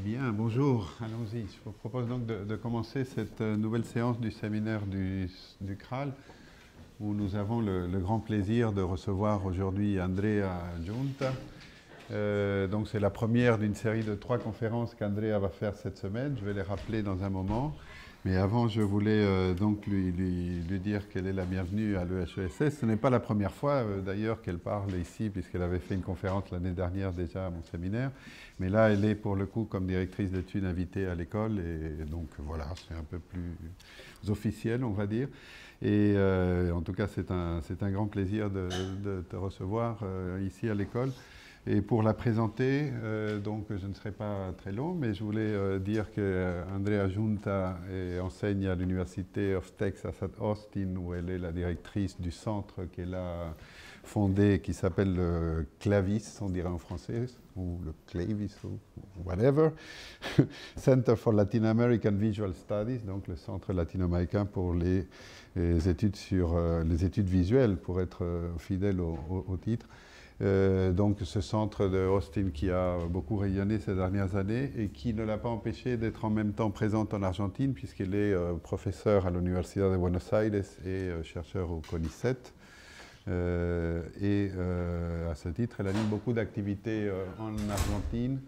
Bien, bonjour, allons-y. Je vous propose donc de commencer cette nouvelle séance du séminaire du CRAL, où nous avons le grand plaisir de recevoir aujourd'hui Andrea Giunta. Donc c'est la première d'une série de 3 conférences qu'Andrea va faire cette semaine. Je vais les rappeler dans un moment. Mais avant, je voulais donc lui dire qu'elle est la bienvenue à l'EHESS. Ce n'est pas la première fois d'ailleurs qu'elle parle ici, puisqu'elle avait fait une conférence l'année dernière déjà à mon séminaire. Mais là, elle est pour le coup comme directrice d'études invitée à l'école. Et donc voilà, c'est un peu plus officiel, on va dire. Et en tout cas, c'est un grand plaisir de te recevoir ici à l'école. Et pour la présenter, donc je ne serai pas très long, mais je voulais dire qu'Andrea Giunta enseigne à l'Université of Texas at Austin, où elle est la directrice du centre qu'elle a fondé, qui s'appelle le CLAVIS, on dirait en français, ou le CLAVIS, ou whatever, Center for Latin American Visual Studies, donc le centre latino-américain pour les études sur les études visuelles, pour être fidèle au titre. Donc ce centre de Austin qui a beaucoup rayonné ces dernières années et qui ne l'a pas empêché d'être en même temps présente en Argentine, puisqu'elle est professeure à l'Université de Buenos Aires et chercheur au CONICET. À ce titre, elle anime beaucoup d'activités en Argentine,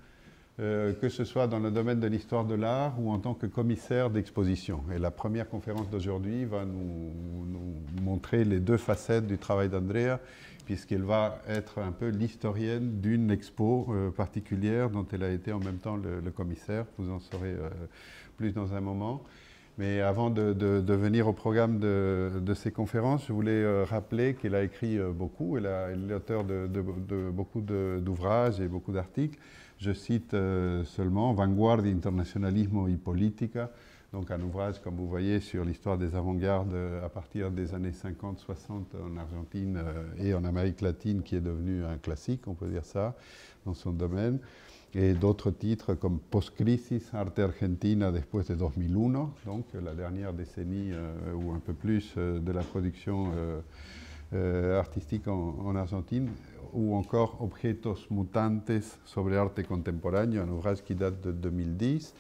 que ce soit dans le domaine de l'histoire de l'art ou en tant que commissaire d'exposition. Et la première conférence d'aujourd'hui va nous montrer les 2 facettes du travail d'Andrea, puisqu'elle va être un peu l'historienne d'une expo particulière dont elle a été en même temps le commissaire. Vous en saurez plus dans un moment. Mais avant de venir au programme de ces conférences, je voulais rappeler qu'elle a écrit beaucoup. Elle est l'auteur de beaucoup d'ouvrages et beaucoup d'articles. Je cite seulement Vanguardia, Internacionalismo y Política, donc un ouvrage, comme vous voyez, sur l'histoire des avant-gardes à partir des années 50-60 en Argentine et en Amérique latine, qui est devenu un classique, on peut dire ça, dans son domaine. Et d'autres titres comme Post-Crisis, Arte Argentina después de 2001, donc la dernière décennie ou un peu plus de la production artistique en Argentine, ou encore Objetos Mutantes sobre arte contemporáneo, un ouvrage qui date de 2010.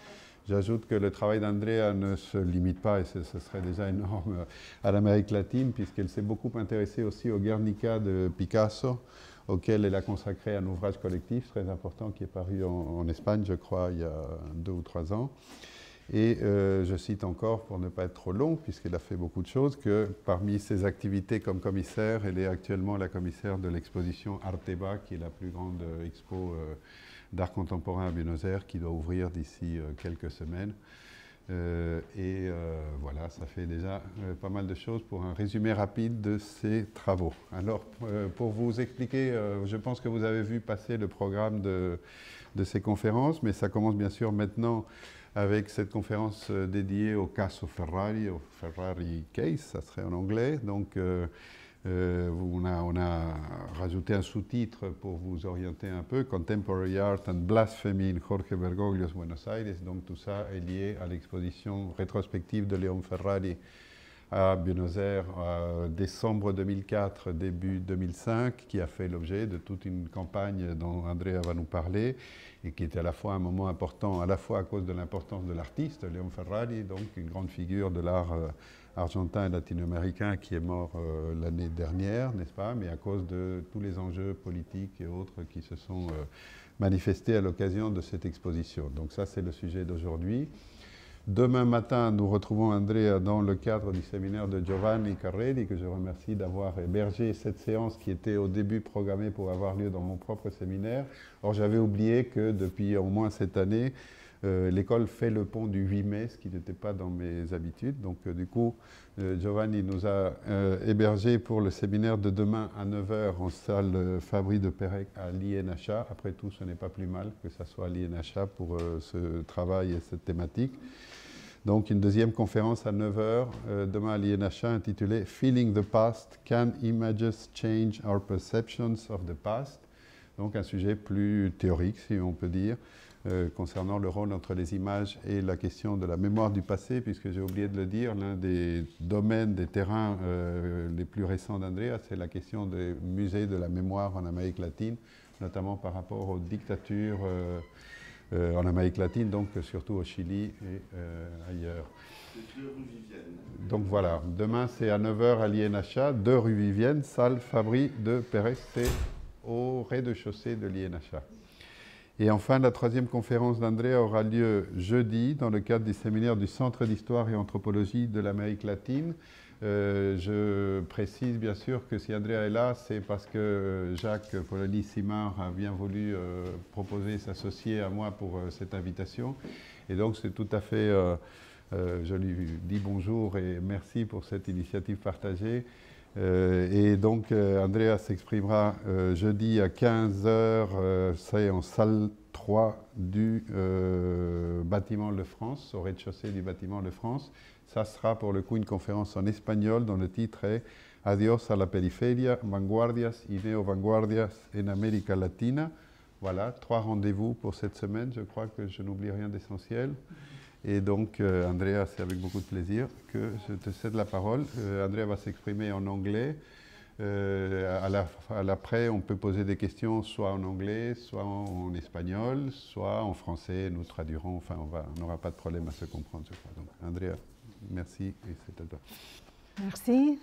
J'ajoute que le travail d'Andrea ne se limite pas, et ce serait déjà énorme, à l'Amérique latine, puisqu'elle s'est beaucoup intéressée aussi au Guernica de Picasso, auquel elle a consacré un ouvrage collectif très important qui est paru en Espagne, je crois, il y a 2 ou 3 ans. Et je cite encore, pour ne pas être trop long, puisqu'elle a fait beaucoup de choses, que parmi ses activités comme commissaire, elle est actuellement la commissaire de l'exposition Arteba, qui est la plus grande expo d'art contemporain à Buenos Aires, qui doit ouvrir d'ici quelques semaines. Voilà, ça fait déjà pas mal de choses pour un résumé rapide de ses travaux. Alors, pour vous expliquer, je pense que vous avez vu passer le programme de ces conférences, mais ça commence bien sûr maintenant avec cette conférence dédiée au caso Ferrari, au Ferrari Case, ça serait en anglais. Donc, on a rajouté un sous-titre pour vous orienter un peu, Contemporary Art and Blasphemy in Jorge Bergoglio's Buenos Aires. Donc tout ça est lié à l'exposition rétrospective de Léon Ferrari à Buenos Aires, décembre 2004, début 2005, qui a fait l'objet de toute une campagne dont Andrea va nous parler, et qui était à la fois un moment important, à la fois à cause de l'importance de l'artiste, Léon Ferrari, donc une grande figure de l'art argentin et latino-américain qui est mort l'année dernière, n'est-ce pas, mais à cause de tous les enjeux politiques et autres qui se sont manifestés à l'occasion de cette exposition. Donc ça, c'est le sujet d'aujourd'hui. Demain matin, nous retrouvons Andrea dans le cadre du séminaire de Giovanni Carrelli, que je remercie d'avoir hébergé cette séance qui était au début programmée pour avoir lieu dans mon propre séminaire. Or, j'avais oublié que depuis au moins cette année, l'école fait le pont du 8 mai, ce qui n'était pas dans mes habitudes. Donc, du coup, Giovanni nous a hébergés pour le séminaire de demain à 9 h en salle Fabry de Pérec à l'INHA. Après tout, ce n'est pas plus mal que ça soit à l'INHA pour ce travail et cette thématique. Donc, une deuxième conférence à 9 h demain à l'INHA intitulée Feeling the Past, Can Images Change Our Perceptions of the Past? Donc, un sujet plus théorique, si on peut dire, concernant le rôle entre les images et la question de la mémoire du passé, puisque j'ai oublié de le dire, l'un des domaines, des terrains les plus récents d'Andrea, c'est la question des musées de la mémoire en Amérique latine, notamment par rapport aux dictatures en Amérique latine, donc surtout au Chili et ailleurs. C'est 2 rue Vivienne. Donc voilà, demain c'est à 9 h à l'INHA, 2 rue Vivienne, salle Fabri de Pérez, c'est au rez-de-chaussée de l'INHA. Et enfin, la 3e conférence d'Andrea aura lieu jeudi dans le cadre du séminaire du Centre d'Histoire et Anthropologie de l'Amérique latine. Je précise bien sûr que si Andrea est là, c'est parce que Jacques Polony-Simard a bien voulu proposer s'associer à moi pour cette invitation. Et donc c'est tout à fait, je lui dis bonjour et merci pour cette initiative partagée. Et donc Andrea s'exprimera jeudi à 15 h, c'est en salle 3 du bâtiment Le France, au rez-de-chaussée du bâtiment Le France. Ça sera pour le coup une conférence en espagnol dont le titre est Adiós a la periferia, vanguardias y neo-vanguardias en América Latina. Voilà, 3 rendez-vous pour cette semaine, je crois que je n'oublie rien d'essentiel. Et donc, Andrea, c'est avec beaucoup de plaisir que je te cède la parole. Andrea va s'exprimer en anglais. À l'après, on peut poser des questions soit en anglais, soit en espagnol, soit en français. Nous traduirons, enfin, on n'aura pas de problème à se comprendre, je crois. Donc, Andrea, merci et c'est à toi. Merci.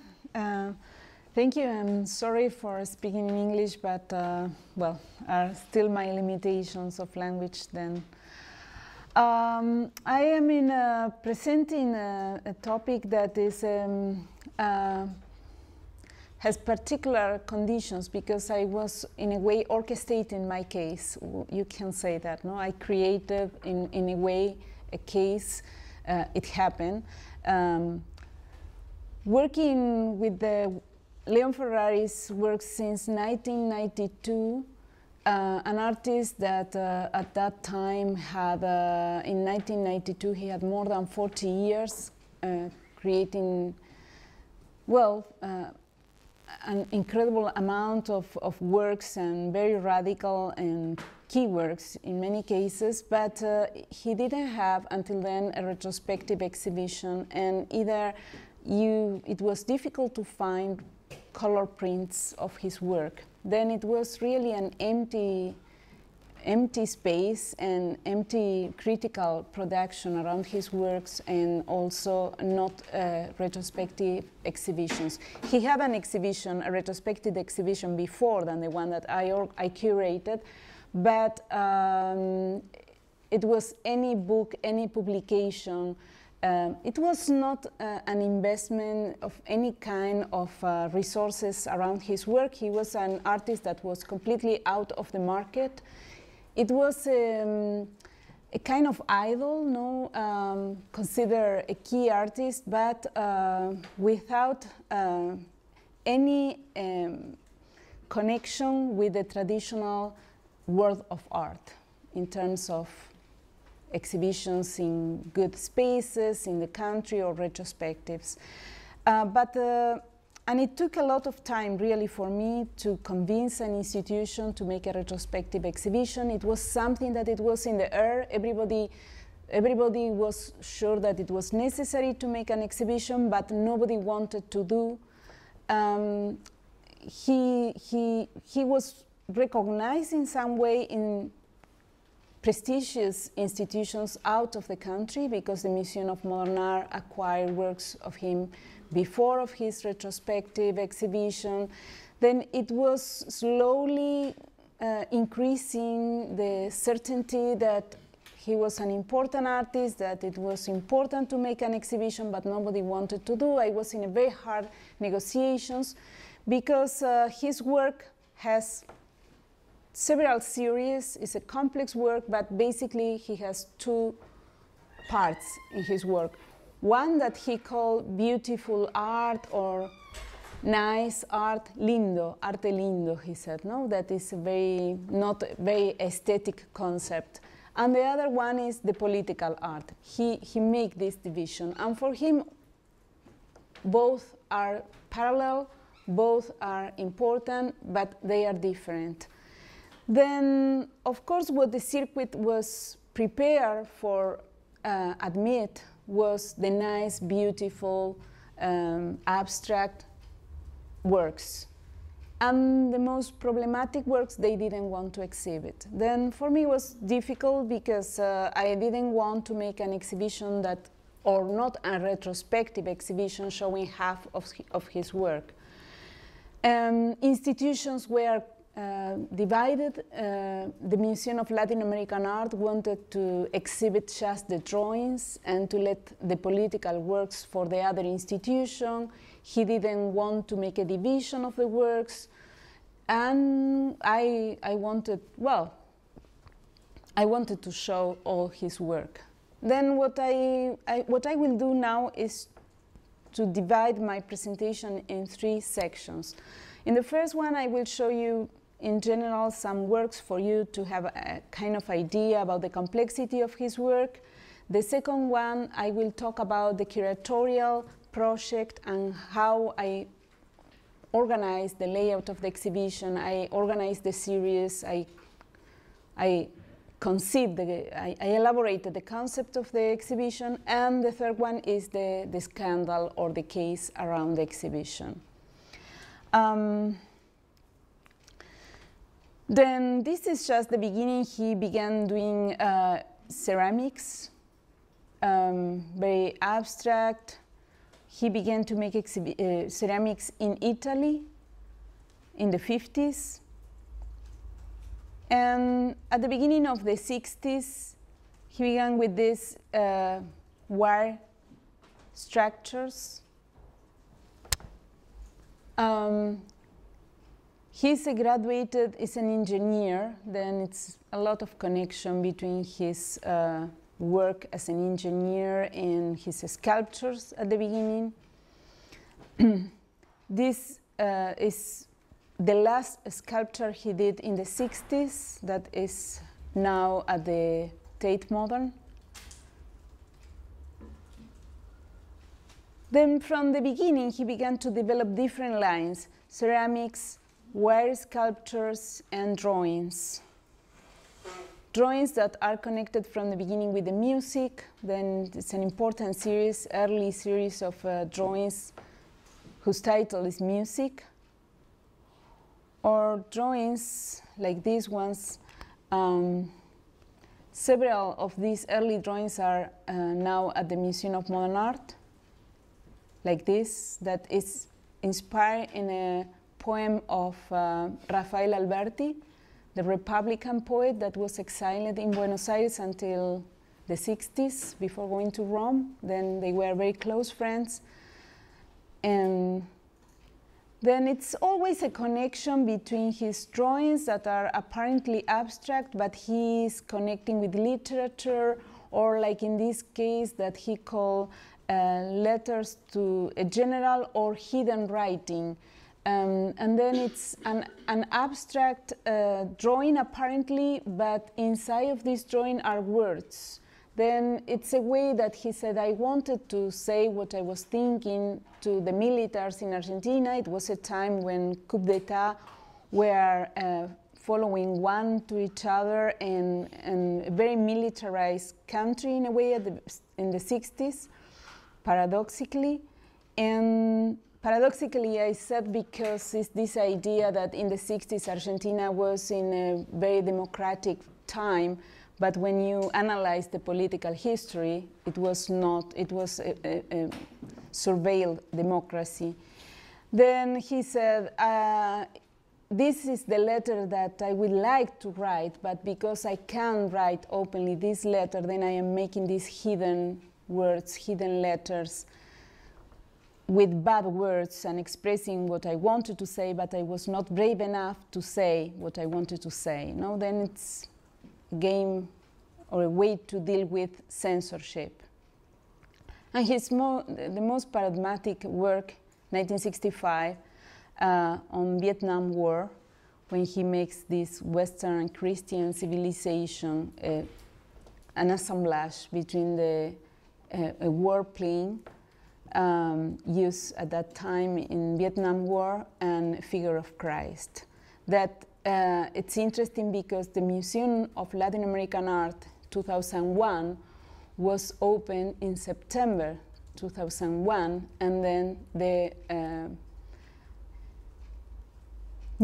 Thank you. I'm sorry for speaking in English, but, well, are still my limitations of language then. I am presenting a topic that is has particular conditions because I was in a way orchestrating my case. You can say that, no? I created in a way a case. It happened. Working with the Leon Ferrari's work since 1992. An artist that at that time had, in 1992, he had more than 40 years creating, well, an incredible amount of works and very radical and key works in many cases, but he didn't have until then a retrospective exhibition, and it was difficult to find color prints of his work. Then it was really an empty space and empty critical production around his works, and also not retrospective exhibitions. He had an exhibition, a retrospective exhibition before than the one that I curated, but it was any book, any publication. It was not an investment of any kind of resources around his work. He was an artist that was completely out of the market. It was a kind of idol, no? Considered a key artist, but without any connection with the traditional world of art in terms of exhibitions in good spaces in the country or retrospectives. And it took a lot of time really for me to convince an institution to make a retrospective exhibition. It was something that it was in the air. Everybody was sure that it was necessary to make an exhibition, but nobody wanted to do. He was recognized in some way in prestigious institutions out of the country, because the Museum of Modern Art acquired works of him before of his retrospective exhibition. Then it was slowly increasing the certainty that he was an important artist, that it was important to make an exhibition, but nobody wanted to do. I was in a very hard negotiations because his work has several series. It's a complex work, but basically he has 2 parts in his work. One that he called beautiful art or nice art, lindo, arte lindo, he said, no? That is a not a very aesthetic concept. And the other one is the political art. He made this division, and for him both are parallel, both are important, but they are different. Then, of course, what the circuit was prepared for admit was the nice, beautiful, abstract works. and the most problematic works they didn't want to exhibit. Then for me it was difficult because I didn't want to make an exhibition that, or not a retrospective exhibition showing half of his work. Institutions were divided. The Museum of Latin American Art wanted to exhibit just the drawings and to let the political works for the other institution. He didn't want to make a division of the works, and I wanted to show all his work. Then what I will do now is to divide my presentation in 3 sections. In the first one, I will show you in general some works for you to have a kind of idea about the complexity of his work. The second one, I will talk about the curatorial project and how I organized the layout of the exhibition. I organized the series. I elaborated the concept of the exhibition, and the third one is the scandal or the case around the exhibition. Then this is just the beginning. He began doing ceramics, very abstract. He began to make ceramics in Italy in the 50s. And at the beginning of the 60s, he began with these wire structures. He's a graduated, is an engineer, then it's a lot of connection between his work as an engineer and his sculptures at the beginning. This is the last sculpture he did in the 60s that is now at the Tate Modern. Then from the beginning, he began to develop different lines: ceramics, wire sculptures, and drawings. Drawings that are connected from the beginning with the music. Then it's an important series, early series of drawings whose title is Music. Or drawings like these ones. Several of these early drawings are now at the Museum of Modern Art, like this, that is inspired in a poem of Rafael Alberti, the Republican poet that was exiled in Buenos Aires until the 60s before going to Rome. Then they were very close friends. And then it's always a connection between his drawings that are apparently abstract, but he is connecting with literature, or like in this case that he called letters to a general or hidden writing. And then it's an abstract drawing apparently, but inside of this drawing are words. Then it's a way that he said, I wanted to say what I was thinking to the militaries in Argentina. It was a time when coup d'etat were following one to each other, and a very militarized country in a way in the 60s, paradoxically. And paradoxically, I said because it's this idea that in the 60s Argentina was in a very democratic time, but when you analyze the political history, it was not, it was a surveilled democracy. Then he said, this is the letter that I would like to write, but because I can't write openly this letter, then I am making these hidden words, hidden letters, with bad words and expressing what I wanted to say, but I was not brave enough to say what I wanted to say. No, then it's a game or a way to deal with censorship. And the most paradigmatic work, 1965, on Vietnam War, when he makes this Western and Christian civilization, an assemblage between a warplane used at that time in Vietnam War and Figure of Christ. That it's interesting because the Museum of Latin American Art 2001 was opened in September 2001, and then the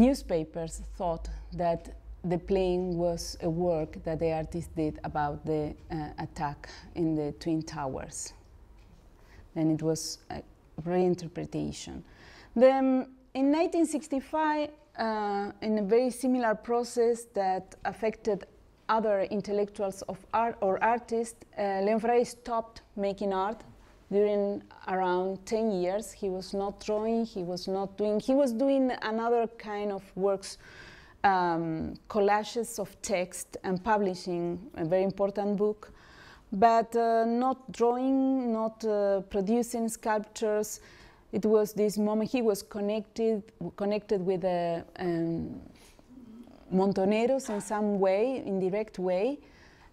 newspapers thought that the plane was a work that the artist did about the attack in the Twin Towers. And it was a reinterpretation. Then in 1965, in a very similar process that affected other intellectuals of art or artists, Leon Ferrari stopped making art during around 10 years. He was not drawing, he was doing another kind of works, collages of text and publishing a very important book, but not drawing, not producing sculptures. It was this moment he was connected with Montoneros in some way, indirect way,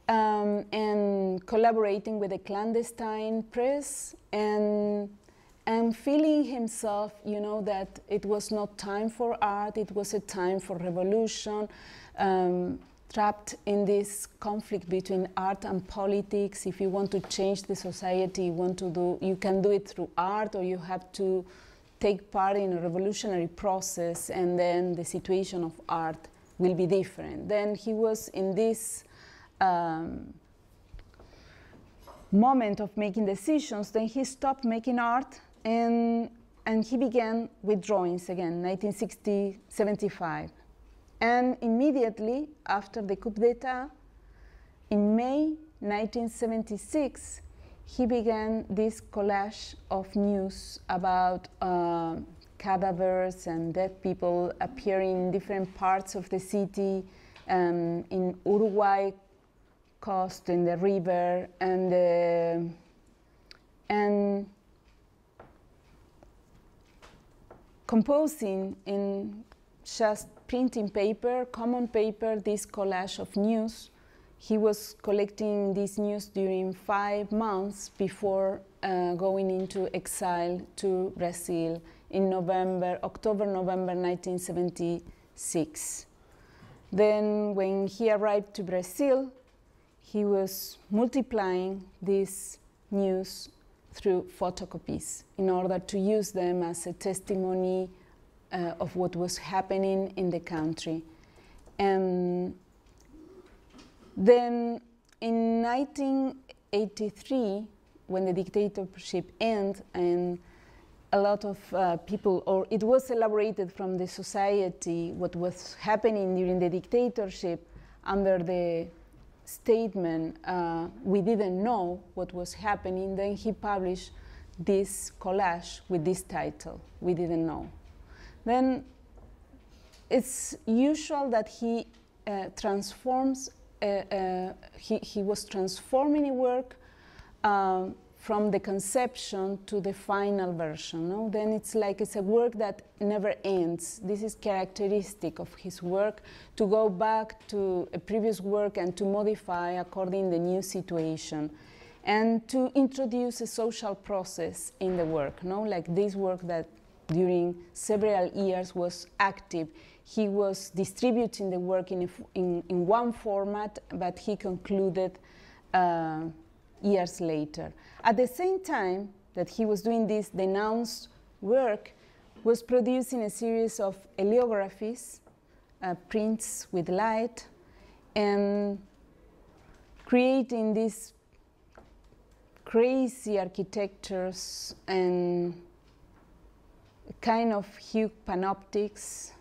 and collaborating with a clandestine press, and feeling himself, you know, that it was not time for art, it was a time for revolution, trapped in this conflict between art and politics. If you want to change the society, you can do it through art, or you have to take part in a revolutionary process, and then the situation of art will be different. Then he was in this moment of making decisions. Then he stopped making art, and he began with drawings again, 1975. And immediately after the coup d'etat, in May 1976, he began this collage of news about cadavers and dead people appearing in different parts of the city, in Uruguay coast, in the river, and composing in just printing paper, common paper, this collage of news. He was collecting this news during 5 months before going into exile to Brazil in October-November 1976. Then when he arrived to Brazil, he was multiplying this news through photocopies in order to use them as a testimony of what was happening in the country. And then in 1983, when the dictatorship ended and a lot of people, or it was elaborated from the society, what was happening during the dictatorship under the statement, we didn't know what was happening, then he published this collage with this title, We Didn't Know. Then it's usual that he transforms, he was transforming a work from the conception to the final version. No? Then it's like it's a work that never ends. This is characteristic of his work, to go back to a previous work and to modify according to the new situation, and to introduce a social process in the work. No? Like this work that during several years was active. He was distributing the work in one format, but he concluded years later. At the same time that he was doing this denounced work, was producing a series of heliographies, prints with light, and creating these crazy architectures and kind of huge panoptics.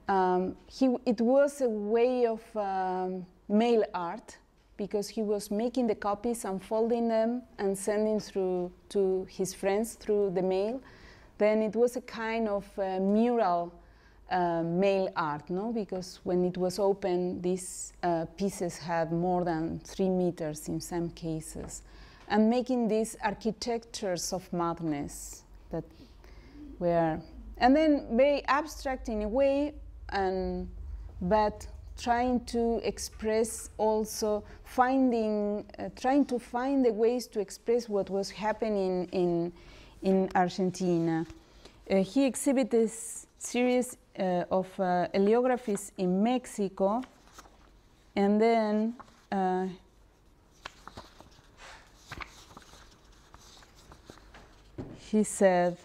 It was a way of mail art, because he was making the copies, unfolding them, and sending through to his friends through the mail. Then it was a kind of mural mail art, no? Because when it was open, these pieces had more than 3 meters in some cases, and making these architectures of madness that were, and then very abstract in a way, but trying to express also, trying to find the ways to express what was happening in Argentina. He exhibited this series of heliographies in Mexico, and then he said,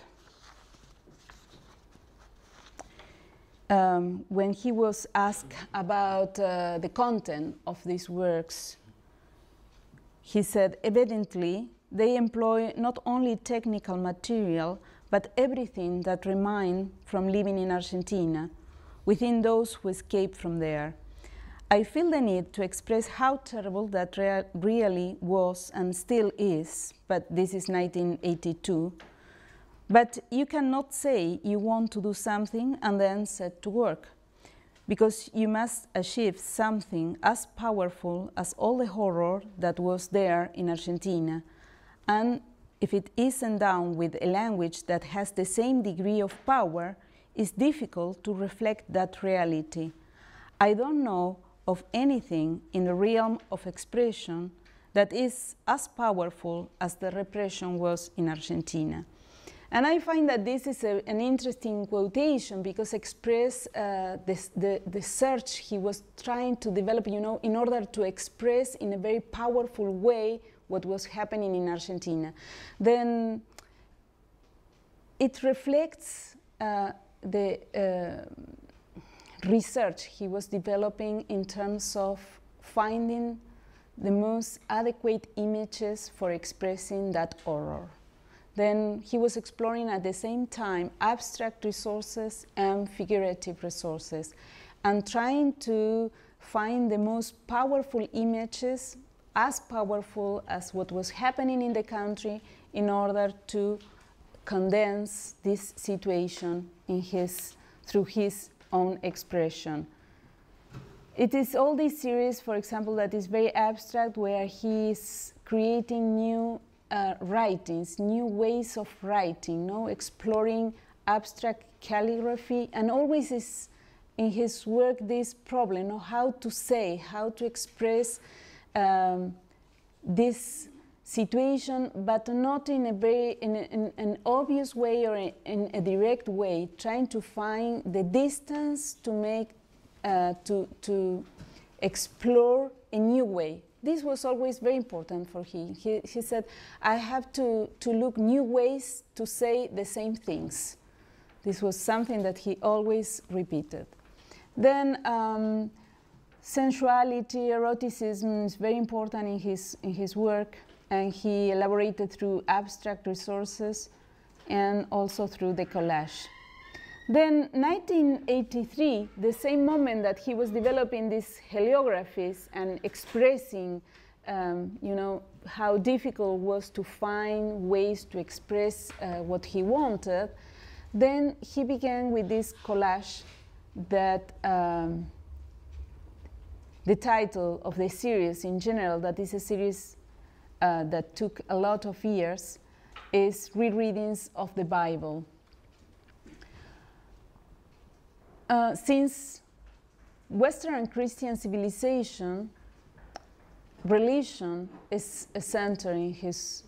when he was asked about the content of these works, he said, evidently, they employ not only technical material, but everything that remained from living in Argentina, within those who escaped from there. I feel the need to express how terrible that really was and still is, but this is 1982. But you cannot say you want to do something and then set to work, because you must achieve something as powerful as all the horror that was there in Argentina. And if it isn't done with a language that has the same degree of power, it's difficult to reflect that reality. I don't know of anything in the realm of expression that is as powerful as the repression was in Argentina. And I find that this is an interesting quotation because express the search he was trying to develop, you know, in order to express in a very powerful way what was happening in Argentina. Then it reflects the research he was developing in terms of finding the most adequate images for expressing that horror. Then he was exploring at the same time abstract resources and figurative resources, and trying to find the most powerful images, as powerful as what was happening in the country, in order to condense this situation in through his own expression. It is all this series, for example, that is very abstract, where he is creating new writings, new ways of writing, no? Exploring abstract calligraphy, and always is in his work this problem of how to say, how to express this situation, but not in a very in an obvious way or in a direct way, trying to find the distance to make to explore a new way. This was always very important for him. He said, I have to look new ways to say the same things. This was something that he always repeated. Then sensuality, eroticism is very important in his work, and he elaborated through abstract resources and also through the collage. Then 1983, the same moment that he was developing these heliographies and expressing, you know, how difficult it was to find ways to express what he wanted, then he began with this collage that the title of the series in general, that is a series that took a lot of years, is Rereadings of the Bible. Since Western Christian civilization, religion is a center in his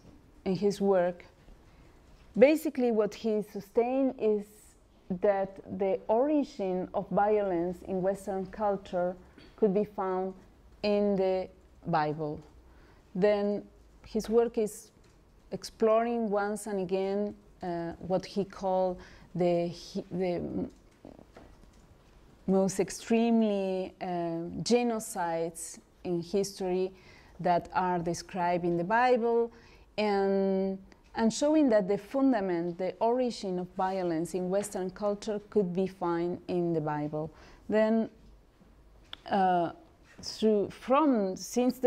work. Basically, what he sustained is that the origin of violence in Western culture could be found in the Bible. Then his work is exploring once and again what he called the most extremely genocides in history that are described in the Bible, and showing that the fundament, the origin of violence in Western culture could be found in the Bible. Then since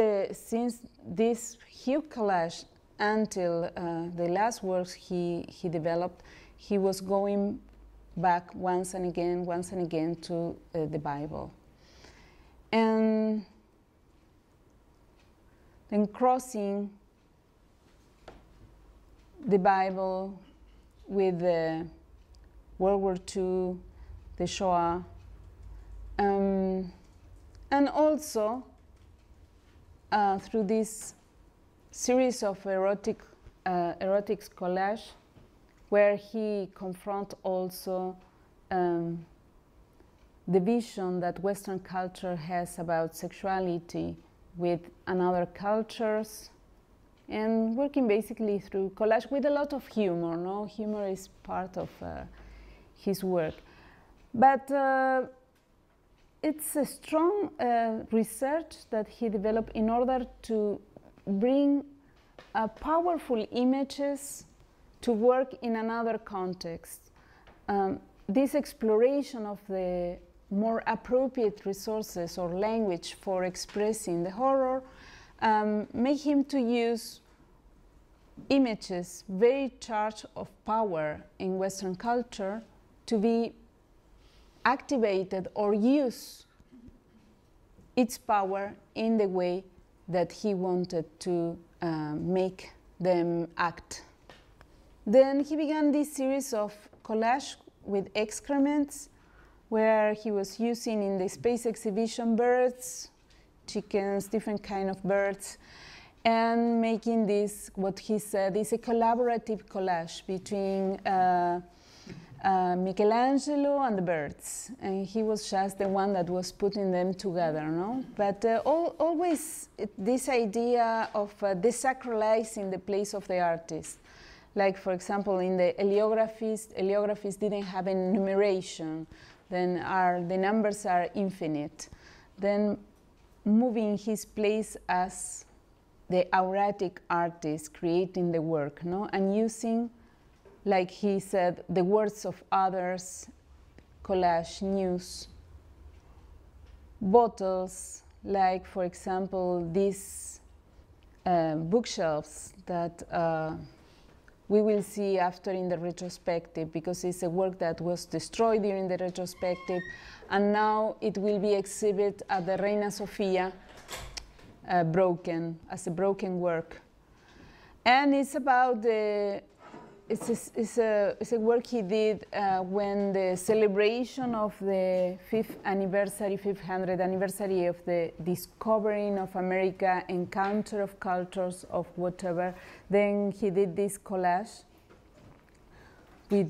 this huge collage until the last works he developed, he was going back once and again to the Bible. And then crossing the Bible with World War II, the Shoah, and also through this series of erotic collage, where he confronts also the vision that Western culture has about sexuality with another cultures, and working basically through collage with a lot of humor. No, humor is part of his work. But it's a strong research that he developed in order to bring powerful images to work in another context. This exploration of the more appropriate resources or language for expressing the horror made him to use images very charged of power in Western culture to be activated or use its power in the way that he wanted to make them act. Then he began this series of collage with excrements, where he was using in the space exhibition birds, chickens, different kind of birds, and making this, what he said, is a collaborative collage between Michelangelo and the birds. And he was just the one that was putting them together, no? But always this idea of desacralizing the place of the artist. Like, for example, in the heliographies didn't have a numeration. Then the numbers are infinite. Then moving his place as the auratic artist creating the work, no? And using, like he said, the words of others, collage, news, bottles, like, for example, these bookshelves that we will see after in the retrospective, because it's a work that was destroyed during the retrospective, and now it will be exhibited at the Reina Sofia, broken, as a broken work. And it's about it's a work he did when the celebration of the 500th anniversary of the discovering of America, encounter of cultures, of whatever. Then he did this collage with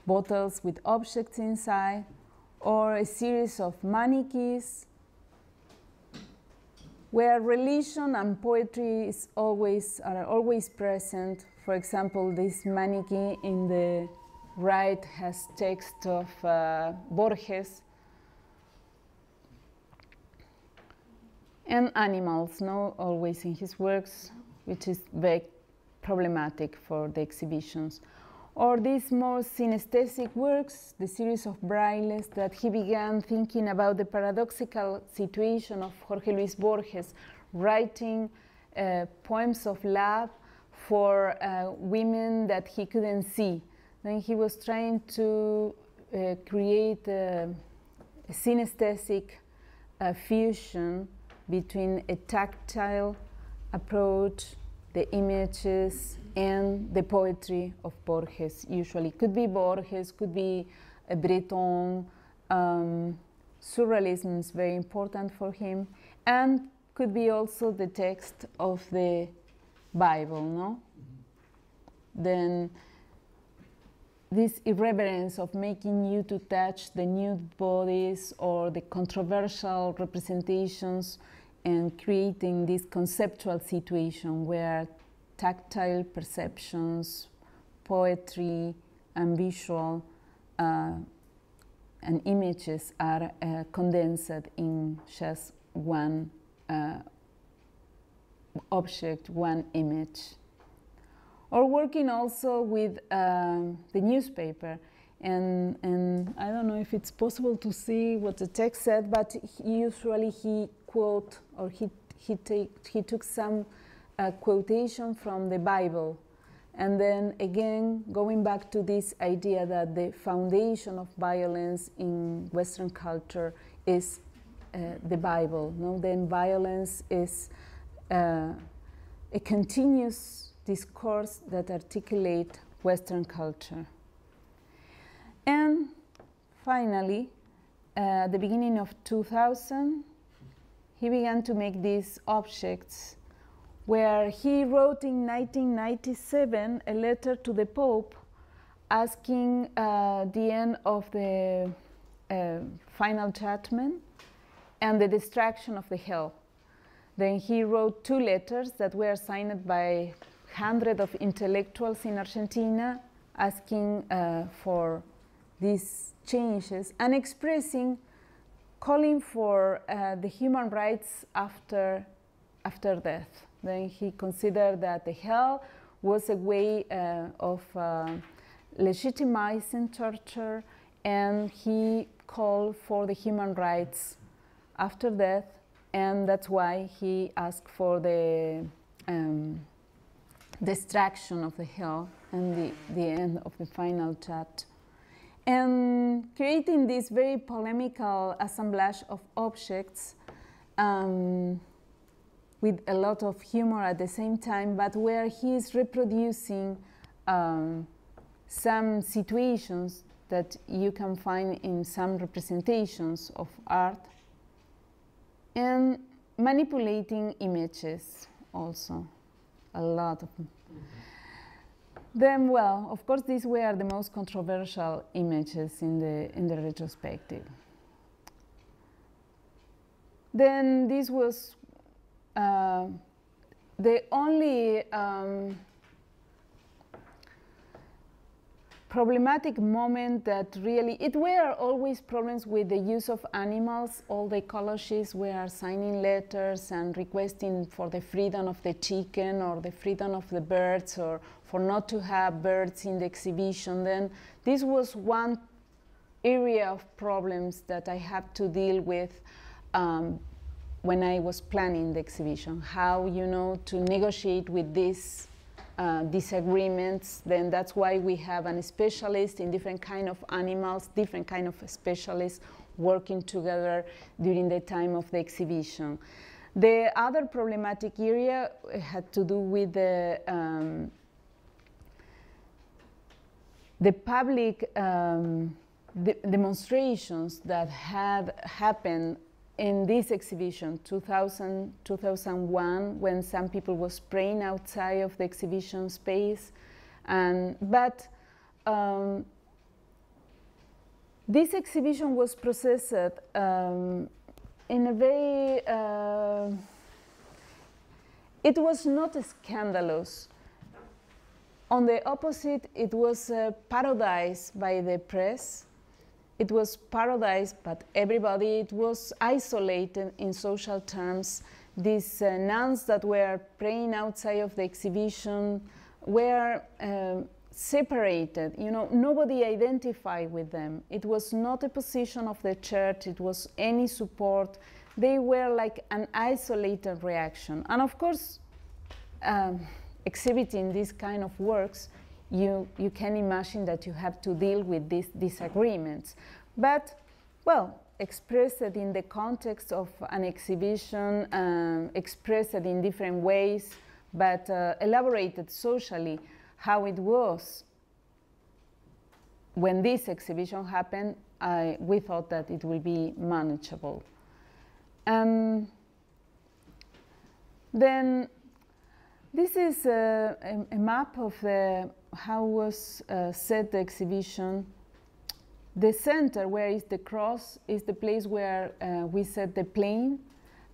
bottles with objects inside, or a series of mannequins where religion and poetry are always present. For example, this mannequin in the right has text of Borges, and animals, no, always in his works, which is very problematic for the exhibitions. Or these more synesthetic works, the series of Brailes, that he began thinking about the paradoxical situation of Jorge Luis Borges, writing poems of love for women that he couldn't see. Then he was trying to create a synesthetic fusion between a tactile approach, the images, and the poetry of Borges. Usually could be Borges, could be Breton. Surrealism is very important for him, and could be also the text of the Bible, no? Then this irreverence of making you to touch the nude bodies or the controversial representations, and creating this conceptual situation where tactile perceptions, poetry, and visual and images are condensed in just one object, one image. Or working also with the newspaper. And I don't know if it's possible to see what the text said, but usually he quote, or he took some quotation from the Bible. And then again, going back to this idea that the foundation of violence in Western culture is the Bible. No? Then violence is a continuous discourse that articulates Western culture. And finally, at the beginning of 2000, he began to make these objects, where he wrote in 1997 a letter to the Pope asking the end of the final judgment and the destruction of the hell. Then he wrote 2 letters that were signed by hundreds of intellectuals in Argentina, asking for these changes and expressing, calling for the human rights after death. Then he considered that the hell was a way of legitimizing torture, and he called for the human rights after death, and that's why he asked for the destruction of the hell and the end of the final chat. And creating this very polemical assemblage of objects with a lot of humor at the same time, but where he is reproducing some situations that you can find in some representations of art, and manipulating images also, a lot of them. Then, well, of course, these were the most controversial images in the retrospective. Then this was the only problematic moment that really, it were always problems with the use of animals. All the ecologists were signing letters and requesting for the freedom of the chicken or the freedom of the birds, or for not to have birds in the exhibition. Then this was one area of problems that I had to deal with when I was planning the exhibition. How, you know, to negotiate with these disagreements. Then that's why we have a specialist in different kind of animals, different kind of specialists working together during the time of the exhibition. The other problematic area had to do with the public demonstrations that had happened in this exhibition, 2001, when some people were spraying outside of the exhibition space. But this exhibition was processed in a very, it was not scandalous. On the opposite, it was parodied by the press. It was parodied, but everybody, it was isolated in social terms. These nuns that were praying outside of the exhibition were separated. You know, nobody identified with them. It was not a position of the church, it was any support. They were like an isolated reaction. And of course, exhibiting these kind of works, you can imagine that you have to deal with these disagreements. But, well, expressed in the context of an exhibition, expressed in different ways, but elaborated socially how it was. When this exhibition happened, we thought that it will be manageable. Then this is a map of how was set the exhibition. The center, where is the cross, is the place where we set the plane.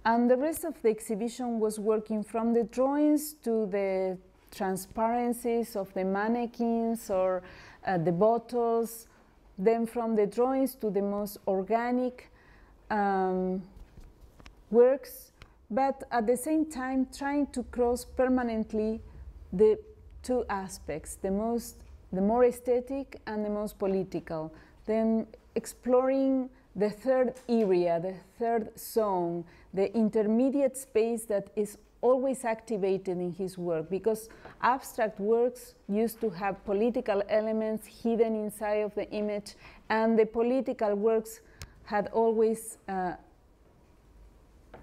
And the rest of the exhibition was working from the drawings to the transparencies of the mannequins or the bottles, then from the drawings to the most organic works, but at the same time trying to cross permanently the two aspects, the more aesthetic and the most political. Then exploring the third area, the third zone, the intermediate space that is always activated in his work, because abstract works used to have political elements hidden inside of the image, and the political works had always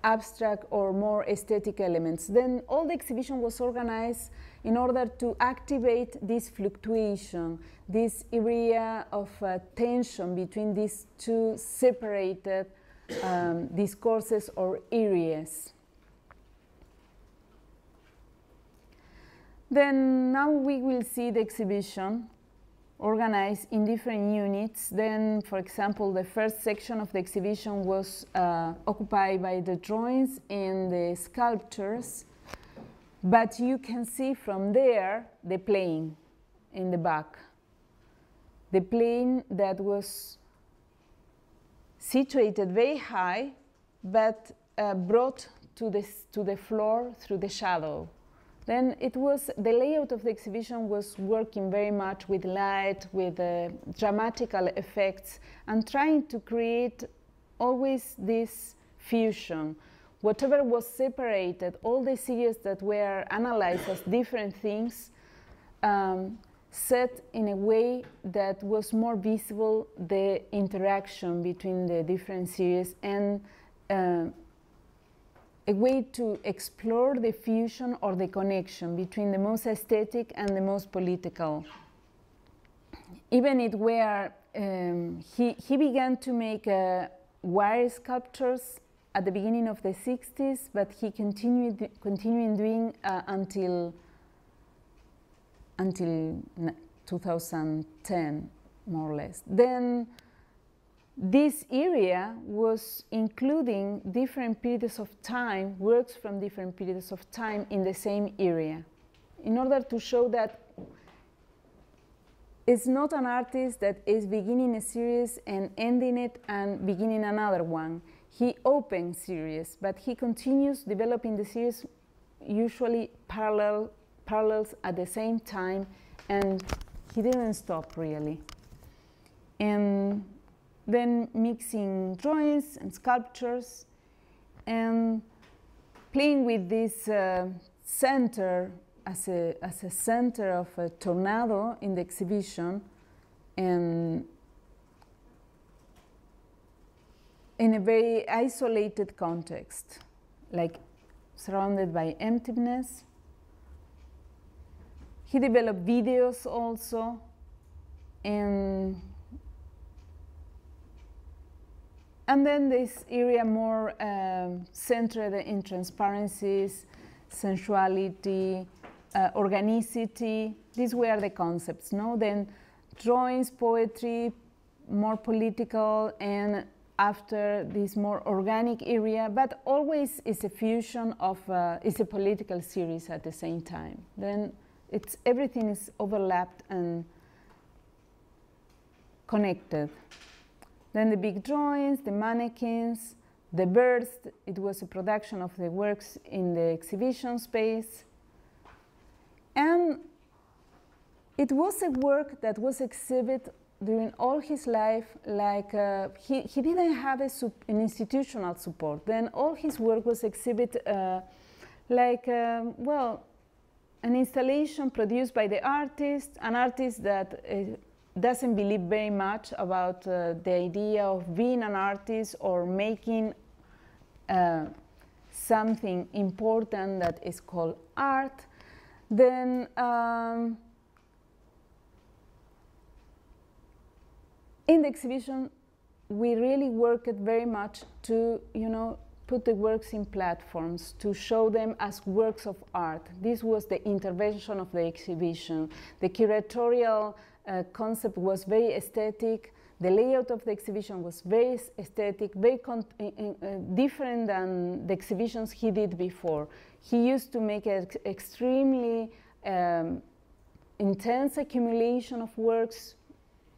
abstract or more aesthetic elements. Then all the exhibition was organized in order to activate this fluctuation, this area of tension between these two separated discourses or areas. Then now we will see the exhibition organized in different units. Then, for example, the first section of the exhibition was occupied by the drawings and the sculptures, but you can see from there the playing in the back. the plane that was situated very high, but brought to the floor through the shadow. Then the layout of the exhibition was working very much with light, with dramatical effects, and trying to create always this fusion. Whatever was separated, all the series that were analyzed as different things, set in a way that was more visible the interaction between the different series, and a way to explore the fusion or the connection between the most aesthetic and the most political. Even it where he began to make wire sculptures at the beginning of the 60s, but he continued doing until 2010, more or less. Then this area was including different periods of time, works from different periods of time in the same area, in order to show that it's not an artist that is beginning a series and ending it and beginning another one. He opens series, but he continues developing the series, usually parallels at the same time, and he didn't stop really. And then mixing drawings and sculptures, and playing with this center as a center of a tornado in the exhibition, and in a very isolated context, like surrounded by emptiness. He developed videos also, and then this area more centered in transparencies, sensuality, organicity. These were the concepts, no? Then drawings, poetry, more political, and after this more organic area, but always is a fusion of, it's a political series at the same time. Then everything is overlapped and connected. Then the big drawings, the mannequins, the birds. It was a production of the works in the exhibition space. And it was a work that was exhibited during all his life, like he didn't have an institutional support. Then all his work was exhibited like, well, an installation produced by the artist, an artist that doesn't believe very much about the idea of being an artist or making something important that is called art. Then in the exhibition, we really worked very much to, put the works in platforms, to show them as works of art. This was the intervention of the exhibition. The curatorial concept was very aesthetic. The layout of the exhibition was very aesthetic, very different than the exhibitions he did before. He used to make an extremely intense accumulation of works.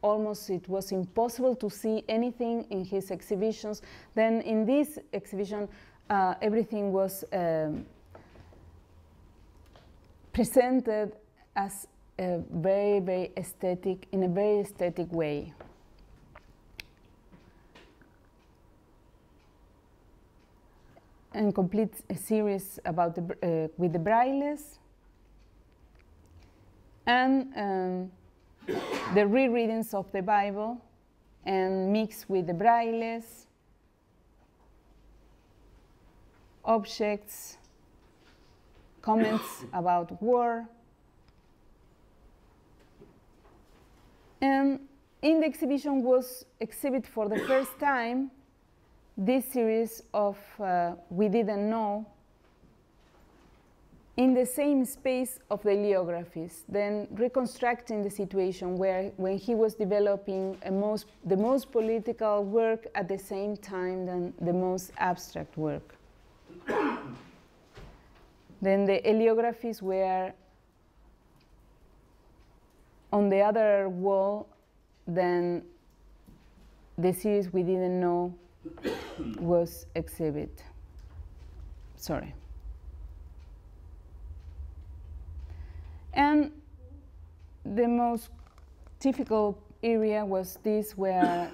Almost it was impossible to see anything in his exhibitions. Then in this exhibition, everything was presented as a very, very aesthetic, in a very aesthetic way. And complete a series about with the Brailles, and the rereadings of the Bible, and mixed with the Brailles, objects, comments about war. And in the exhibition was exhibited for the first time this series of We Didn't Know, in the same space of the heliographies, then reconstructing the situation when he was developing the most political work at the same time than the most abstract work. Then the heliographies were on the other wall then the series We Didn't Know was exhibited. Sorry. And the most difficult area was this, where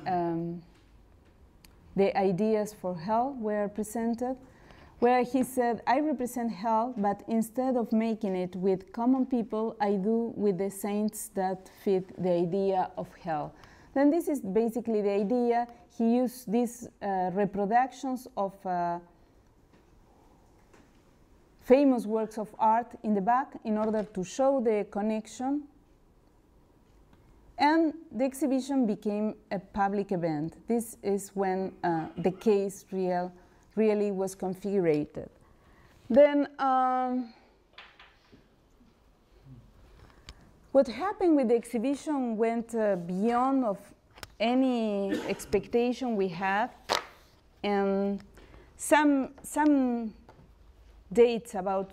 the ideas for hell were presented, where he said, I represent hell, but instead of making it with common people, I do with the saints that fit the idea of hell. Then this is basically the idea. He used these reproductions of famous works of art in the back in order to show the connection. And the exhibition became a public event. This is when the case really was configured. Then what happened with the exhibition went beyond of any expectation we had, and some dates about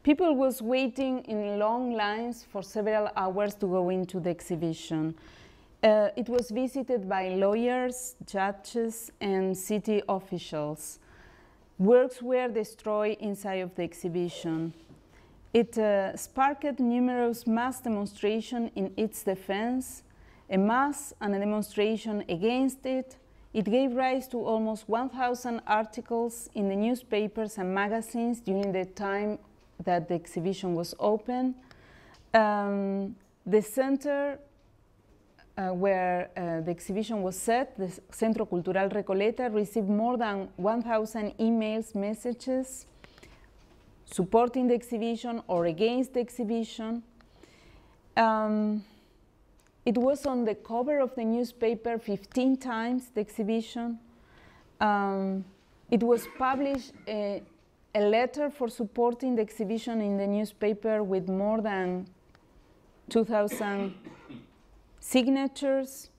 people was waiting in long lines for several hours to go into the exhibition. It was visited by lawyers, judges, and city officials. Works were destroyed inside of the exhibition. It sparked numerous mass demonstrations in its defense, a mass and a demonstration against it. It gave rise to almost 1,000 articles in the newspapers and magazines during the time that the exhibition was open. The center where the exhibition was set, the Centro Cultural Recoleta, received more than 1,000 emails, messages supporting the exhibition or against the exhibition. It was on the cover of the newspaper 15 times, the exhibition. It was published a letter for supporting the exhibition in the newspaper with more than 2,000 signatures.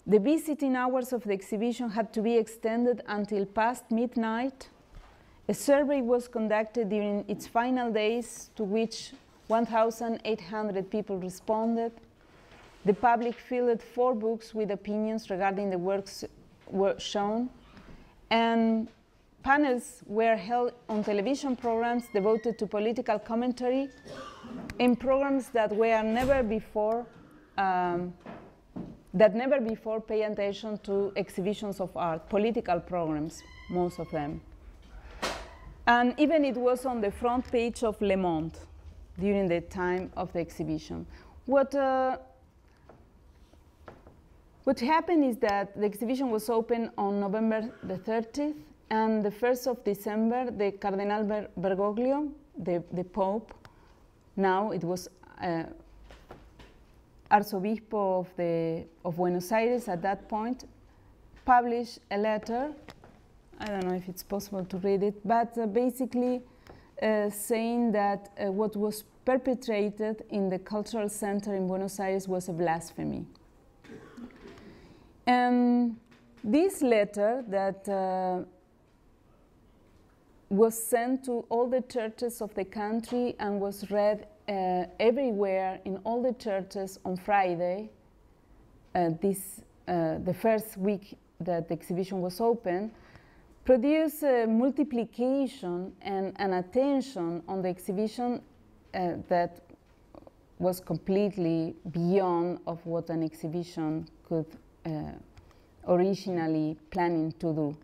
The visiting hours of the exhibition had to be extended until past midnight. A survey was conducted during its final days, to which 1,800 people responded. The public filled 4 books with opinions regarding the works were shown, and panels were held on television programs devoted to political commentary, in programs that were never before pay attention to exhibitions of art, political programs, most of them. And even it was on the front page of Le Monde during the time of the exhibition. What happened is that the exhibition was open on November the 30th, and the 1st of December, the Cardinal Bergoglio, the Pope, now it was Arzobispo of Buenos Aires at that point, published a letter. I don't know if it's possible to read it, but basically saying that what was perpetrated in the cultural center in Buenos Aires was a blasphemy. And this letter that was sent to all the churches of the country and was read everywhere in all the churches on Friday, the first week that the exhibition was open, produced a multiplication and an attention on the exhibition that was completely beyond of what an exhibition could originally planning to do.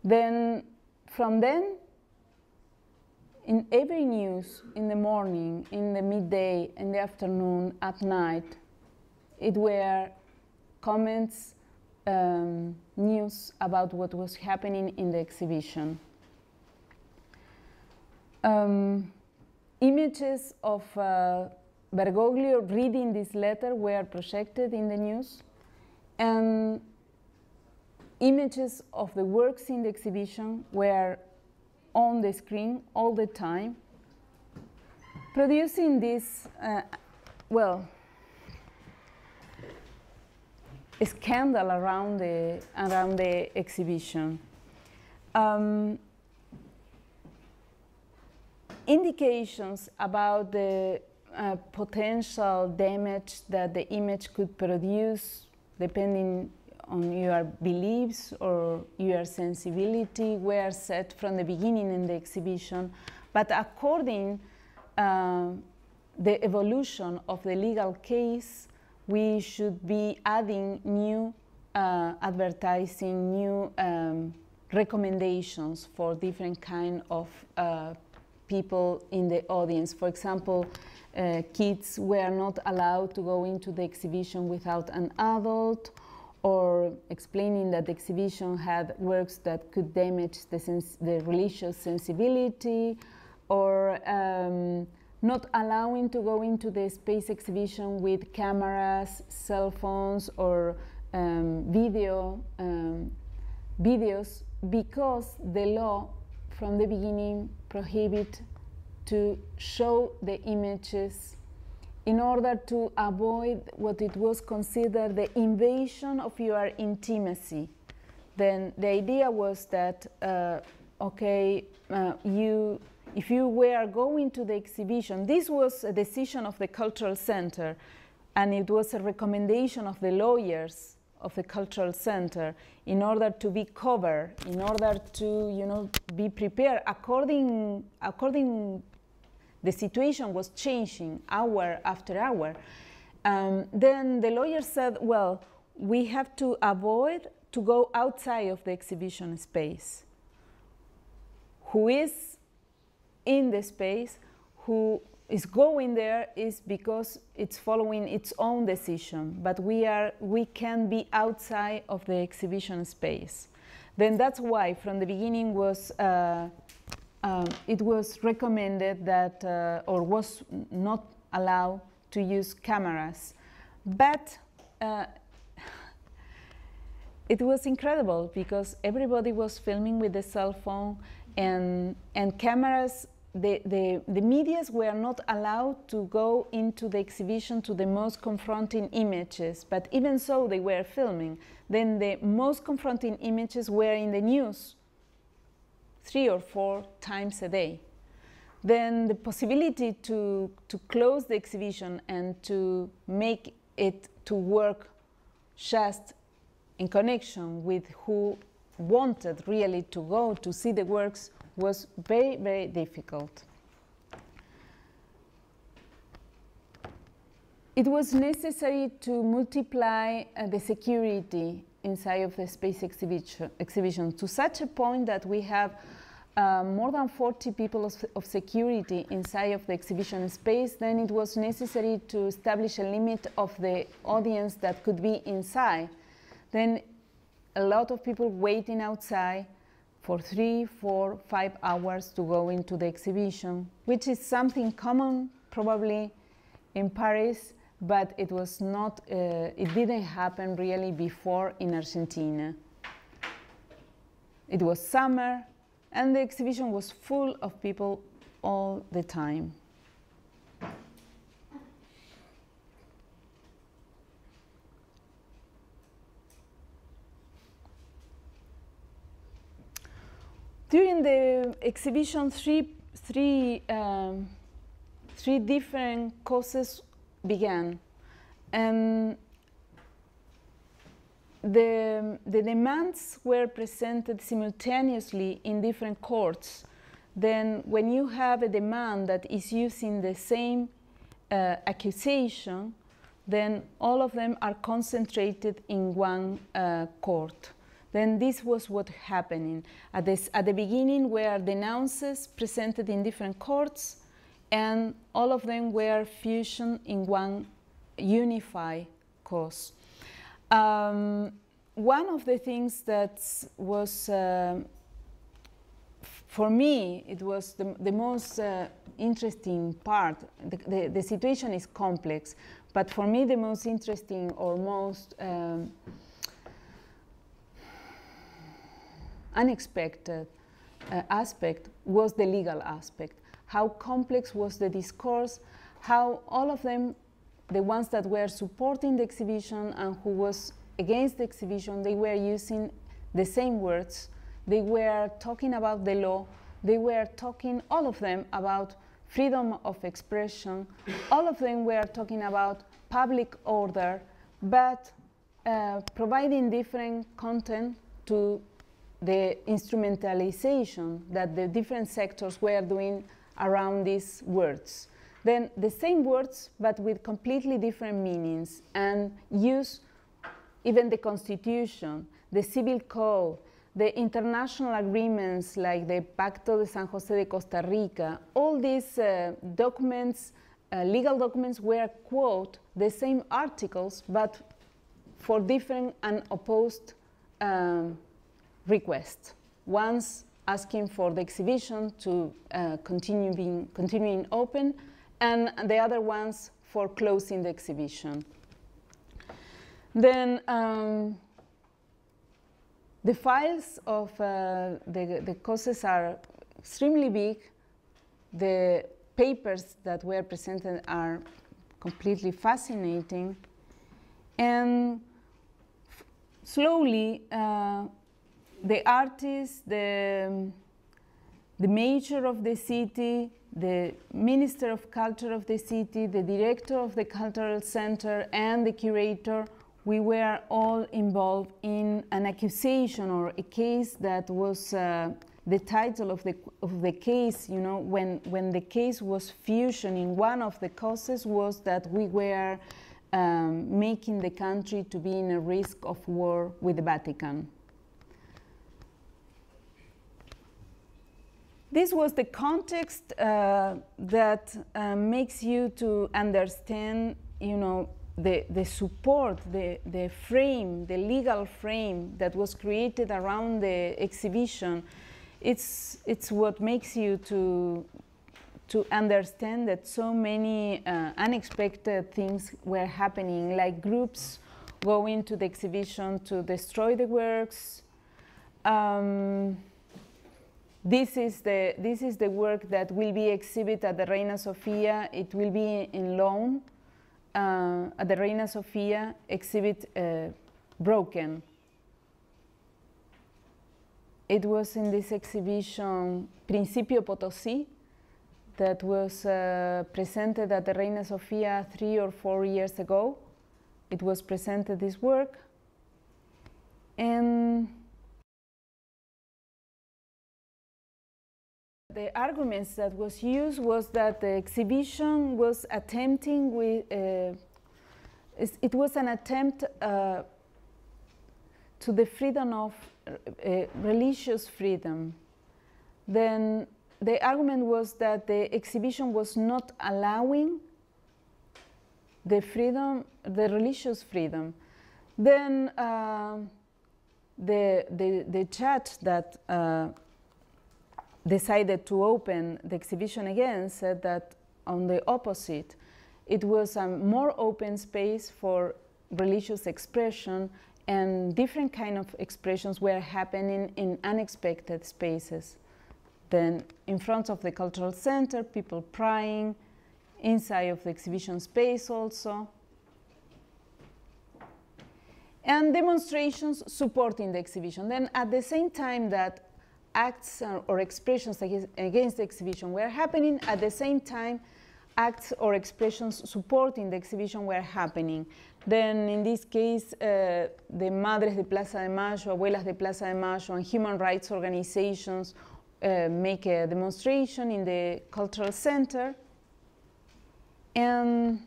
Then, from then, in every news, in the morning, in the midday, in the afternoon, at night, it were comments, news about what was happening in the exhibition. Images of Bergoglio reading this letter were projected in the news, and images of the works in the exhibition were on the screen all the time, producing this, a scandal around the exhibition. indications about the potential damage that the image could produce depending on your beliefs or your sensibility were set from the beginning in the exhibition, but according the evolution of the legal case, we should be adding new advertising, new recommendations for different kind of people in the audience. For example, kids were not allowed to go into the exhibition without an adult, or explaining that the exhibition had works that could damage the religious sensibility, or not allowing to go into the space exhibition with cameras, cell phones, or videos, because the law from the beginning prohibit to show the images in order to avoid what it was considered the invasion of your intimacy. Then the idea was that, if you were going to the exhibition, this was a decision of the Cultural Center, and it was a recommendation of the lawyers of the Cultural Center in order to be covered, in order to, be prepared according the situation was changing hour after hour. Then the lawyer said, well, we have to avoid to go outside of the exhibition space. Who is in the space, who is going there is because it's following its own decision, but we can be outside of the exhibition space. Then that's why from the beginning was it was recommended that, or was not allowed to use cameras. But it was incredible because everybody was filming with the cell phone, and cameras, the medias were not allowed to go into the exhibition to the most confronting images, but even so they were filming. Then the most confronting images were in the news 3 or 4 times a day. Then the possibility to close the exhibition and to make it to work just in connection with who wanted really to go to see the works was very, very difficult. It was necessary to multiply the security inside of the space exhibition to such a point that we have more than 40 people of security inside of the exhibition space. Then it was necessary to establish a limit of the audience that could be inside. Then a lot of people waiting outside for 3, 4, 5 hours to go into the exhibition, which is something common probably in Paris, but it was not, it didn't happen really before in Argentina. It was summer, and the exhibition was full of people all the time. During the exhibition, three different causes began, and the demands were presented simultaneously in different courts. Then when you have a demand that is using the same accusation, then all of them are concentrated in one court. Then this was what happening. At the beginning were denounces presented in different courts, and all of them were fusion in one unified cause. One of the things that was, for me, it was the most interesting part. The situation is complex, but for me the most interesting or most unexpected aspect was the legal aspect. How complex was the discourse, how all of them, the ones that were supporting the exhibition and who was against the exhibition, they were using the same words. They were talking about the law, they were talking, all of them, about freedom of expression. All of them were talking about public order, but providing different content to the instrumentalization that the different sectors were doing around these words. Then the same words, but with completely different meanings, and use even the Constitution, the Civil Code, the international agreements like the Pacto de San José de Costa Rica. All these documents, legal documents, were quote the same articles, but for different and opposed requests. One's asking for the exhibition to continuing open, and the other ones for closing the exhibition. Then the files of the causes are extremely big. The papers that were presented are completely fascinating. And slowly, the artists, the mayor of the city, the minister of culture of the city, the director of the cultural center, and the curator, we were all involved in an accusation or a case that was the title of the case. You know, when the case was fusioning, one of the causes was that we were making the country to be in a risk of war with the Vatican. This was the context that makes you to understand, you know, the support, the frame, the legal frame that was created around the exhibition. It's what makes you to understand that so many unexpected things were happening, like groups going to the exhibition to destroy the works. This is the work that will be exhibited at the Reina Sofia. It will be in loan at the Reina Sofia exhibit Broken. It was in this exhibition Principio Potosí that was presented at the Reina Sofia 3 or 4 years ago. It was presented, this work. And the arguments that was used was that the exhibition was attempting with, it was an attempt to the freedom of religious freedom. Then the argument was that the exhibition was not allowing the freedom, the religious freedom. Then the judge that decided to open the exhibition again said that on the opposite, it was a more open space for religious expression, and different kind of expressions were happening in unexpected spaces. Then in front of the cultural center, people praying, inside of the exhibition space also, and demonstrations supporting the exhibition. Then at the same time that acts or expressions against the exhibition were happening, at the same time acts or expressions supporting the exhibition were happening. Then in this case, the Madres de Plaza de Mayo, Abuelas de Plaza de Mayo, and human rights organizations make a demonstration in the cultural center. And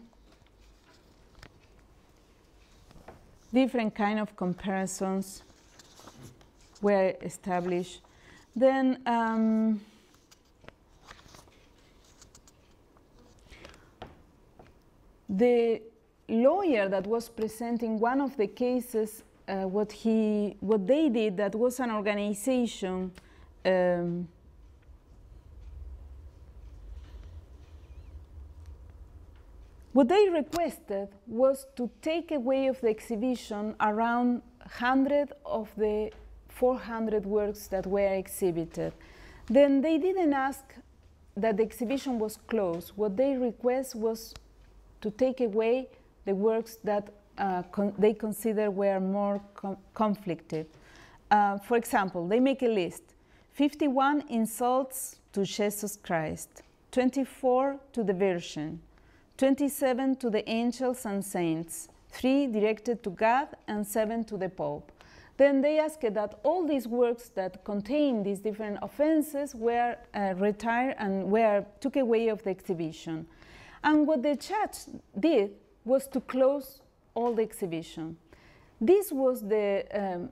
different kind of comparisons were established. Then the lawyer that was presenting one of the cases, what they did, that was an organization what they requested was to take away of the exhibition around 100 of the 400 works that were exhibited. Then they didn't ask that the exhibition was closed. What they request was to take away the works that they consider were more conflicted. For example, they make a list. 51 insults to Jesus Christ, 24 to the Virgin, 27 to the angels and saints, 3 directed to God, and 7 to the Pope. Then they asked that all these works that contain these different offenses were retired and were took away of the exhibition. And what the judge did was to close all the exhibition. This was the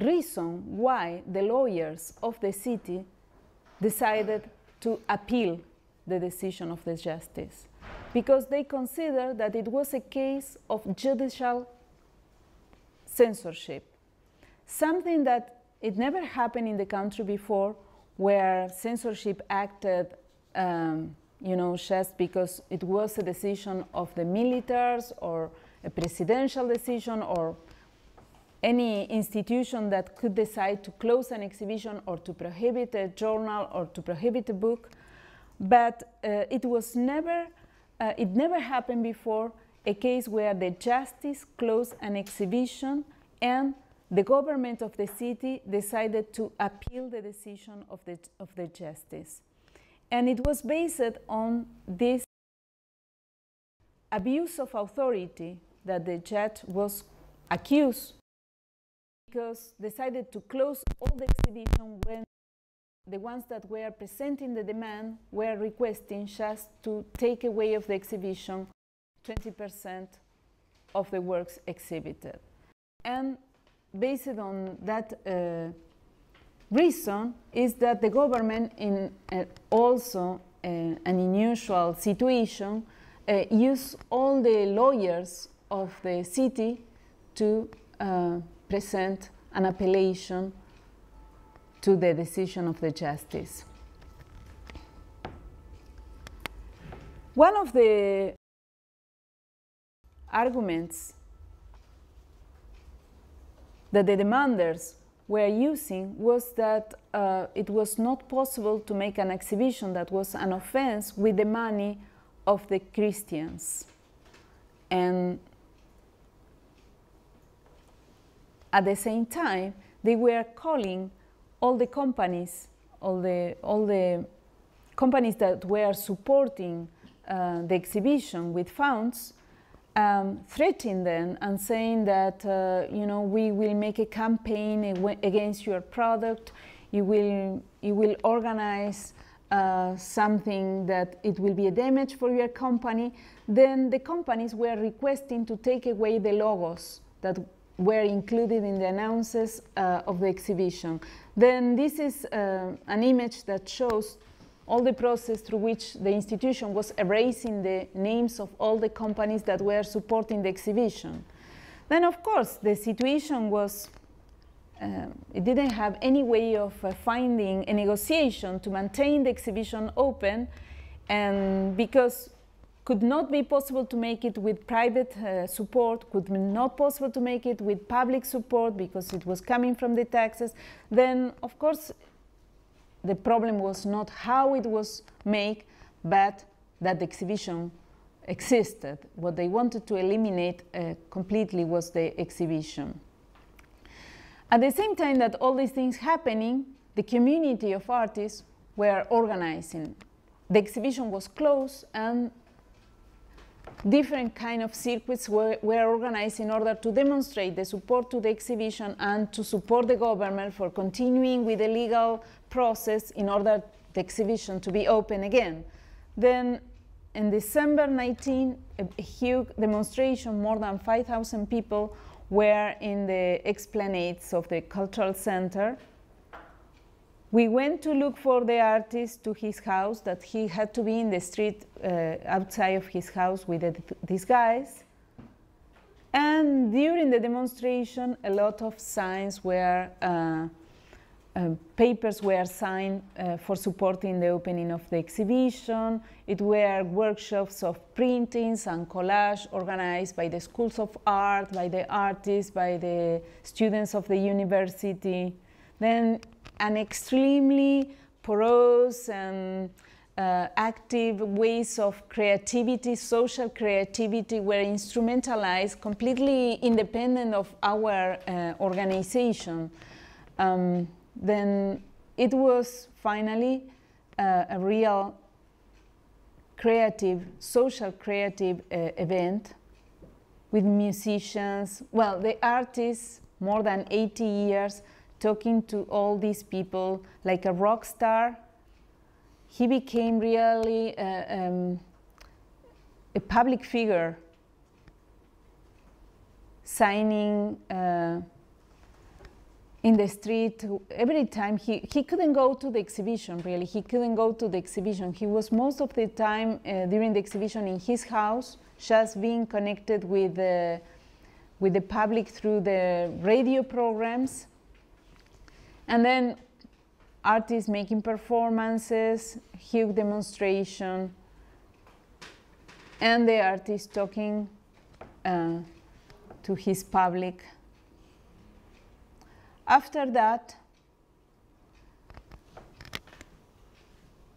reason why the lawyers of the city decided to appeal the decision of the justice, because they considered that it was a case of judicial censorship, something that it never happened in the country before, where censorship acted just because it was a decision of the militaries or a presidential decision or any institution that could decide to close an exhibition or to prohibit a journal or to prohibit a book. But it never happened before, a case where the justice closed an exhibition and the government of the city decided to appeal the decision of the justice. And it was based on this abuse of authority that the judge was accused, because decided to close all the exhibition when the ones that were presenting the demand were requesting just to take away of the exhibition 20% of the works exhibited. And based on that reason is that the government, in also an unusual situation, used all the lawyers of the city to present an appellation to the decision of the justice. One of the arguments that the demanders were using was that it was not possible to make an exhibition that was an offense with the money of the Christians. And at the same time, they were calling all the companies, all the companies that were supporting the exhibition with funds, threatening them and saying that we will make a campaign against your product. You will organize something that it will be a damage for your company. Then the companies were requesting to take away the logos that were included in the announcements of the exhibition. Then this is an image that shows all the process through which the institution was erasing the names of all the companies that were supporting the exhibition. Then, of course, the situation was, it didn't have any way of finding a negotiation to maintain the exhibition open, and because could not be possible to make it with private support, could not possible to make it with public support because it was coming from the taxes, then, of course, the problem was not how it was made, but that the exhibition existed. What they wanted to eliminate completely was the exhibition. At the same time that all these things happening, the community of artists were organizing. The exhibition was closed, and different kind of circuits were organized in order to demonstrate the support to the exhibition and to support the government for continuing with the legal process in order the exhibition to be open again. Then in December 19, a huge demonstration, more than 5,000 people were in the esplanades of the cultural center. We went to look for the artist to his house, that he had to be in the street outside of his house with these guys. And during the demonstration, a lot of signs were, papers were signed for supporting the opening of the exhibition. It were workshops of printings and collage organized by the schools of art, by the artists, by the students of the university. Then an extremely porous and active ways of creativity, social creativity, were instrumentalized, completely independent of our organization. Then it was finally a real creative, social creative event with musicians, well, the artists, more than 80 years, talking to all these people like a rock star. He became really a public figure, signing in the street every time. He couldn't go to the exhibition, really. He couldn't go to the exhibition. He was most of the time during the exhibition in his house, just being connected with the public through the radio programs. And then artists making performances, huge demonstration, and the artist talking to his public. After that,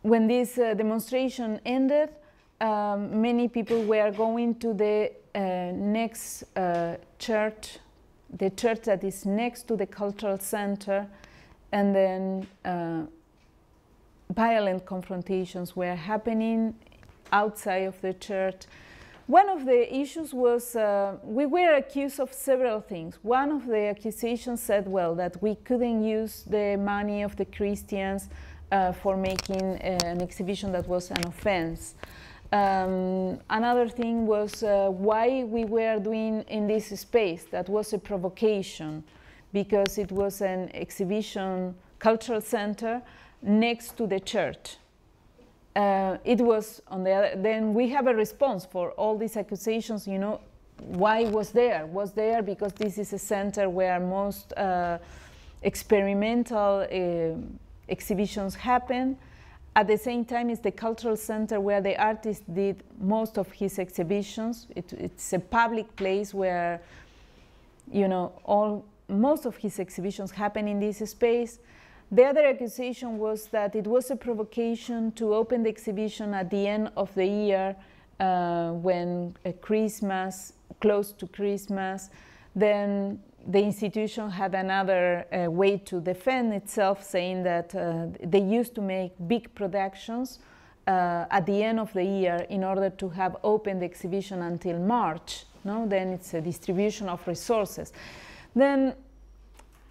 when this demonstration ended, many people were going to the next church, the church that is next to the cultural center, and then violent confrontations were happening outside of the church. One of the issues was we were accused of several things. One of the accusations said, well, that we couldn't use the money of the Christians for making an exhibition that was an offense. Another thing was why we were doing in this space. That was a provocation, because it was an exhibition cultural center next to the church. It was on the other, then we have a response for all these accusations, you know, why was there? Was there because this is a center where most experimental exhibitions happen. At the same time, it's the cultural center where the artist did most of his exhibitions. It's a public place where, you know, most of his exhibitions happen in this space. The other accusation was that it was a provocation to open the exhibition at the end of the year when Christmas, close to Christmas. Then the institution had another way to defend itself, saying that they used to make big productions at the end of the year in order to have opened the exhibition until March. No? Then it's a distribution of resources. Then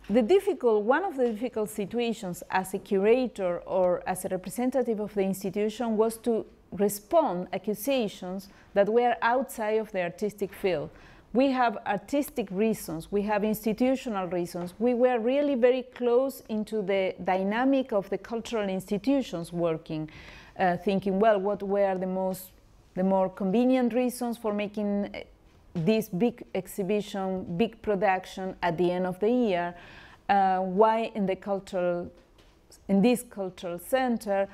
one of the difficult situations as a curator or as a representative of the institution was to respond accusations that were outside of the artistic field. We have artistic reasons, we have institutional reasons. We were really very close into the dynamic of the cultural institutions working, thinking, well, what were the more convenient reasons for making this big exhibition, big production at the end of the year? Why in this cultural center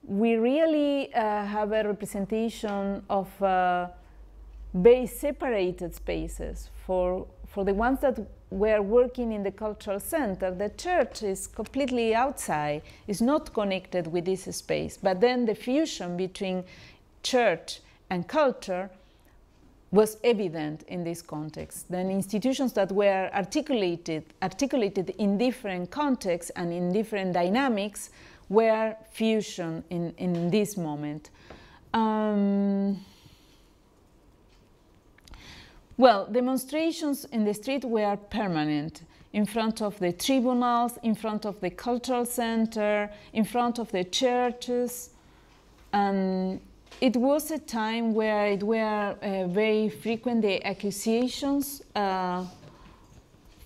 we really have a representation of very separated spaces. For the ones that were working in the cultural center, the church is completely outside, is not connected with this space. But then the fusion between church and culture was evident in this context. Then institutions that were articulated in different contexts and in different dynamics were fusion in this moment. Well, demonstrations in the street were permanent, in front of the tribunals, in front of the cultural center, in front of the churches. It was a time where it were very frequent the accusations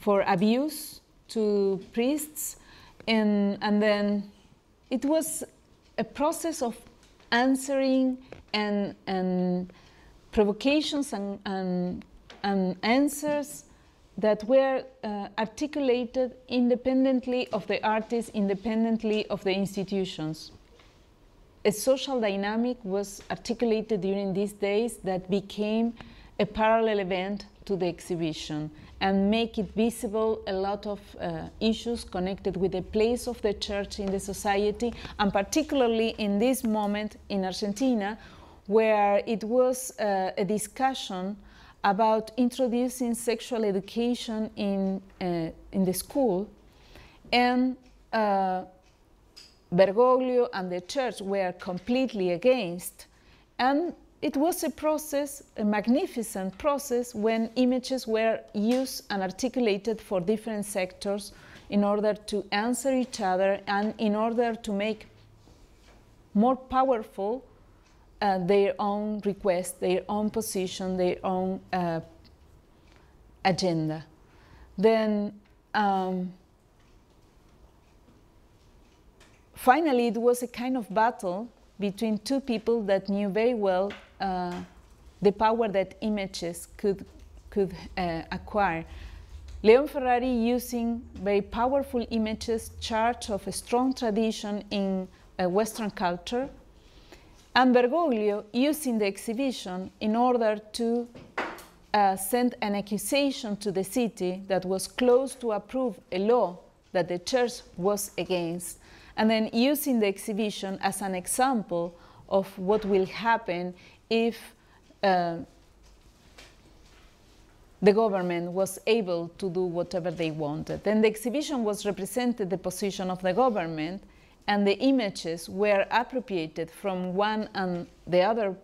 for abuse to priests, and then it was a process of answering and provocations and answers that were articulated independently of the artists, independently of the institutions. A social dynamic was articulated during these days that became a parallel event to the exhibition and make it visible a lot of issues connected with the place of the church in the society, and particularly in this moment in Argentina, where it was a discussion about introducing sexual education in the school, and Bergoglio and the church were completely against. And it was a process, a magnificent process, when images were used and articulated for different sectors in order to answer each other and in order to make more powerful their own request, their own position, their own agenda. Then finally, it was a kind of battle between two people that knew very well the power that images could acquire. Leon Ferrari, using very powerful images, charged of a strong tradition in Western culture, and Bergoglio using the exhibition in order to send an accusation to the city that was close to approve a law that the church was against, and then using the exhibition as an example of what will happen if the government was able to do whatever they wanted. Then the exhibition was represented the position of the government, and the images were appropriated from one and the other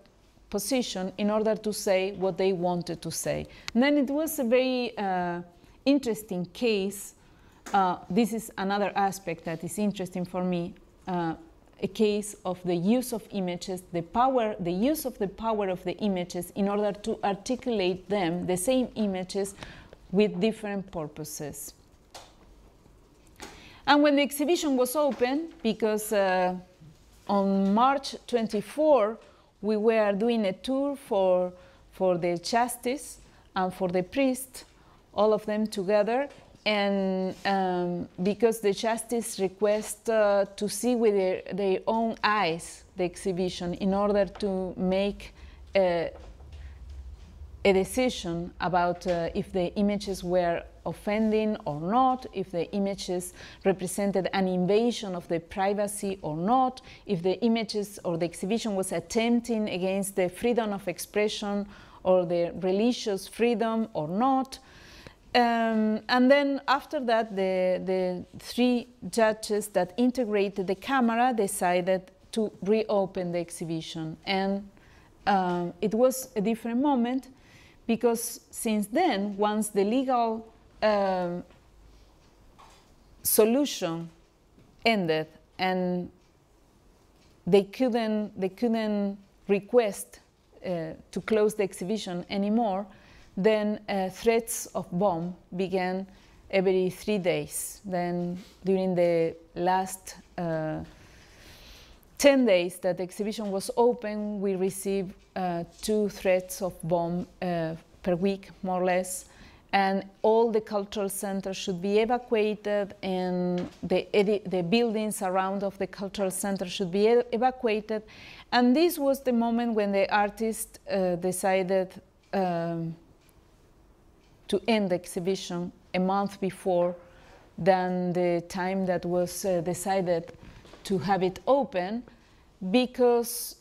position in order to say what they wanted to say. And then it was a very interesting case. This is another aspect that is interesting for me, a case of the use of images, the use of the power of the images in order to articulate them, the same images, with different purposes. And when the exhibition was open, because on March 24, we were doing a tour for the justice and for the priest, all of them together, and because the justice request to see with their own eyes the exhibition in order to make a decision about if the images were offending or not, if the images represented an invasion of the privacy or not, if the images or the exhibition was attempting against the freedom of expression or the religious freedom or not. And then after that, the three judges that integrated the camera decided to reopen the exhibition. And it was a different moment, because since then, once the legal solution ended and they couldn't request to close the exhibition anymore, then threats of bomb began every 3 days. Then during the last 10 days that the exhibition was open, we received 2 threats of bomb per week, more or less, and all the cultural centers should be evacuated, and the buildings around of the cultural center should be evacuated. And this was the moment when the artist decided to end the exhibition a month before than the time that was decided to have it open, because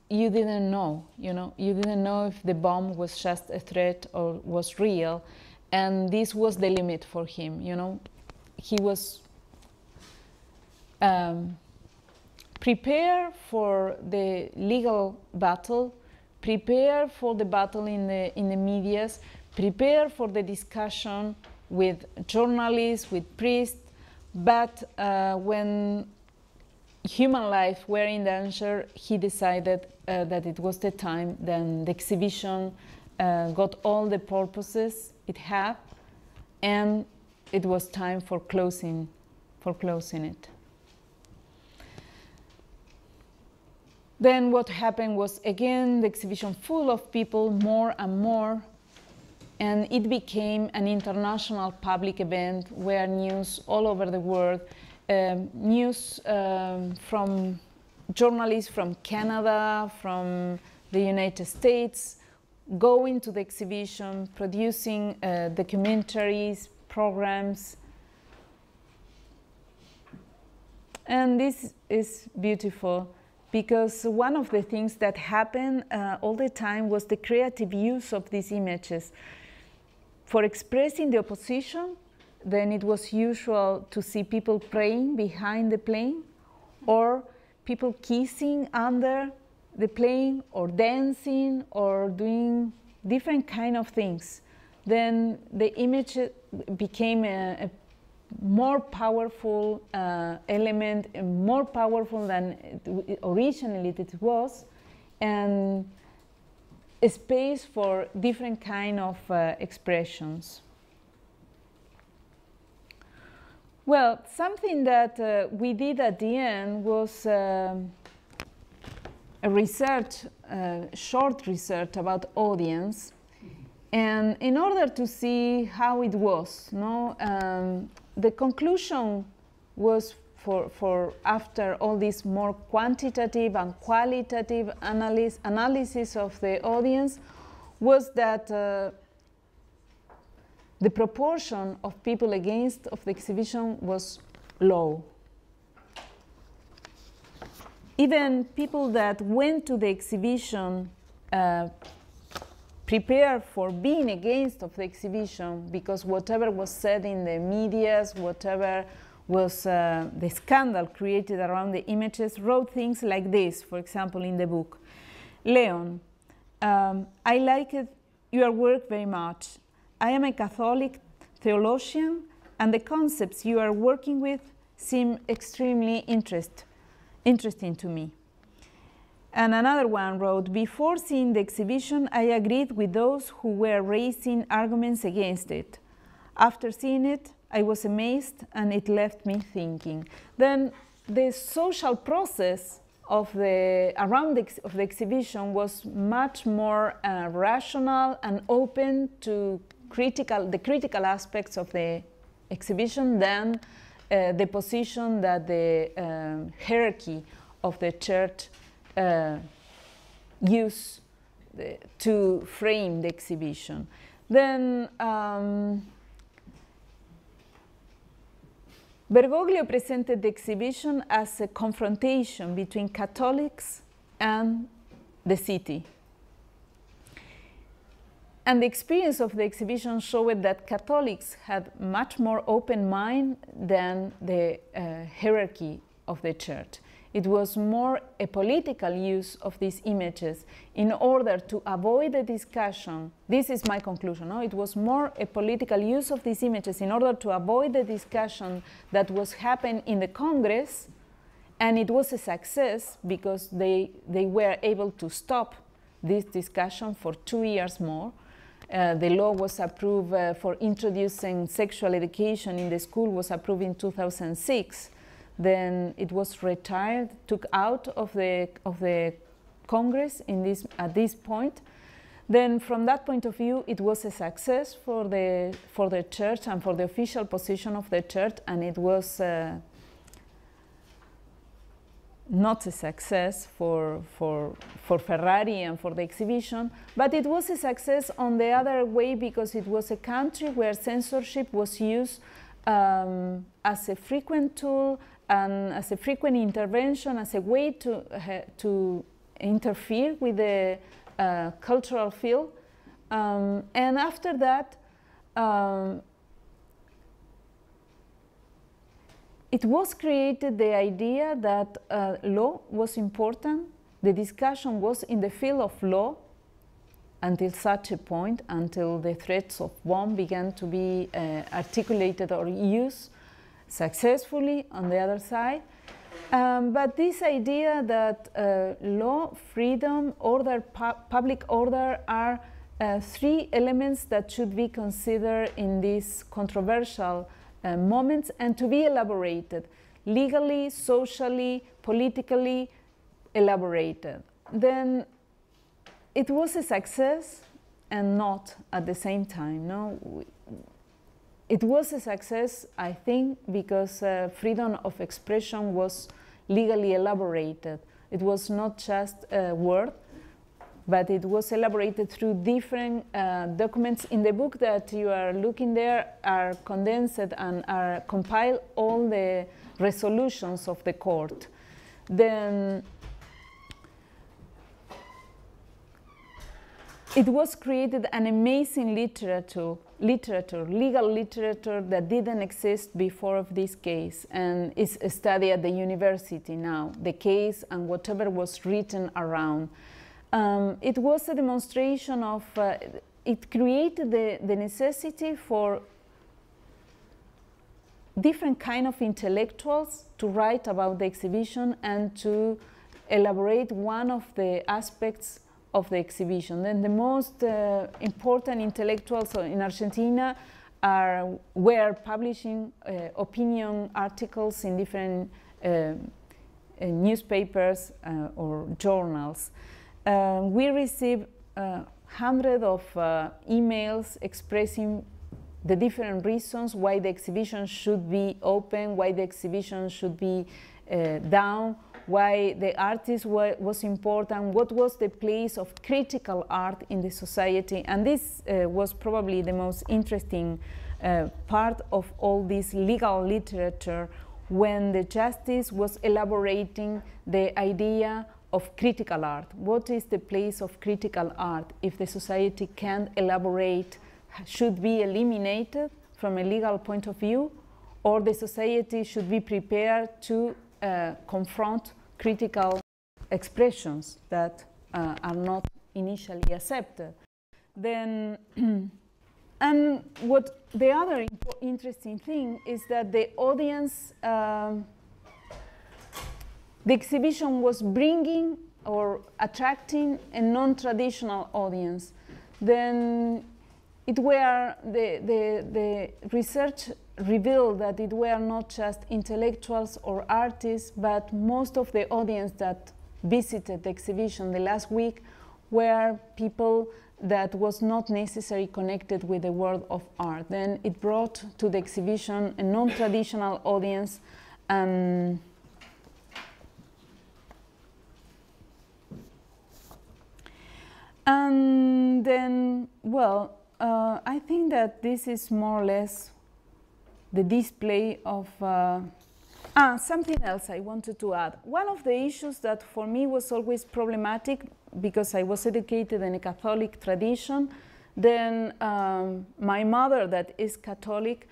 you didn't know, you didn't know if the bomb was just a threat or was real, and this was the limit for him, He was prepared for the legal battle, prepared for the battle in the medias, prepared for the discussion with journalists, with priests, but when human life were in danger, he decided that it was the time. Then the exhibition got all the purposes it had, and it was time for closing it. Then what happened was, again, the exhibition full of people, more and more, and it became an international public event where news all over the world, news from journalists from Canada, from the United States, going to the exhibition, producing documentaries, programs. And this is beautiful, because one of the things that happened all the time was the creative use of these images. For expressing the opposition, then it was usual to see people praying behind the plane, or people kissing under the plane, or dancing, or doing different kind of things, then the image became a more powerful element, more powerful than originally it was, and a space for different kind of expressions. Well, something that we did at the end was a research, short research about audience, and in order to see how it was, the conclusion was for after all this more quantitative and qualitative analysis of the audience, was that the proportion of people against of the exhibition was low. Even people that went to the exhibition prepared for being against of the exhibition, because whatever was said in the medias, whatever was the scandal created around the images, wrote things like this, for example, in the book. Leon, I liked your work very much. I am a Catholic theologian, and the concepts you are working with seem extremely interesting to me. And another one wrote, before seeing the exhibition, I agreed with those who were raising arguments against it. After seeing it, I was amazed, and it left me thinking. Then the social process of the exhibition was much more rational and open to the critical aspects of the exhibition than the position that the hierarchy of the church used to frame the exhibition. Then Bergoglio presented the exhibition as a confrontation between Catholics and the city. And the experience of the exhibition showed that Catholics had much more open mind than the hierarchy of the church. It was more a political use of these images in order to avoid the discussion. This is my conclusion. No? It was more a political use of these images in order to avoid the discussion that was happening in the Congress, and it was a success because they were able to stop this discussion for 2 years more. The law was approved for introducing sexual education in the school was approved in 2006. Then it was retired, took out of the Congress at this point. Then from that point of view, it was a success for the church and for the official position of the church, and it was not a success for Ferrari and for the exhibition, but it was a success on the other way because it was a country where censorship was used as a frequent tool and as a frequent intervention, as a way to interfere with the cultural field. And after that, it was created the idea that law was important. The discussion was in the field of law until such a point, until the threats of bomb began to be articulated or used successfully on the other side. But this idea that law, freedom, order, public order are 3 elements that should be considered in these controversial moments and to be elaborated, legally, socially, politically elaborated. Then it was a success and not at the same time. No? It was a success, I think, because freedom of expression was legally elaborated. It was not just a word, but it was elaborated through different documents. In the book that you are looking there are condensed and are compiled all the resolutions of the court. Then it was created an amazing legal literature that didn't exist before of this case, and is studied at the university now, the case and whatever was written around. It was a demonstration of, it created the necessity for different kind of intellectuals to write about the exhibition and to elaborate one of the aspects of the exhibition. Then the most important intellectuals in Argentina were publishing opinion articles in different newspapers or journals. We received hundreds of emails expressing the different reasons why the exhibition should be open, why the exhibition should be down, why the artist was important, what was the place of critical art in the society. And this was probably the most interesting part of all this legal literature, when the justice was elaborating the idea of critical art. What is the place of critical art if the society can't elaborate, should be eliminated from a legal point of view, or the society should be prepared to confront critical expressions that are not initially accepted. Then, and what the other interesting thing is that the audience, the exhibition was bringing or attracting a non-traditional audience. Then it were, the research revealed that it were not just intellectuals or artists, but most of the audience that visited the exhibition the last week were people that was not necessarily connected with the world of art. Then it brought to the exhibition a non-traditional audience. And then, well, I think that this is more or less the display of something else I wanted to add. One of the issues that for me was always problematic, because I was educated in a Catholic tradition, then my mother, that is Catholic,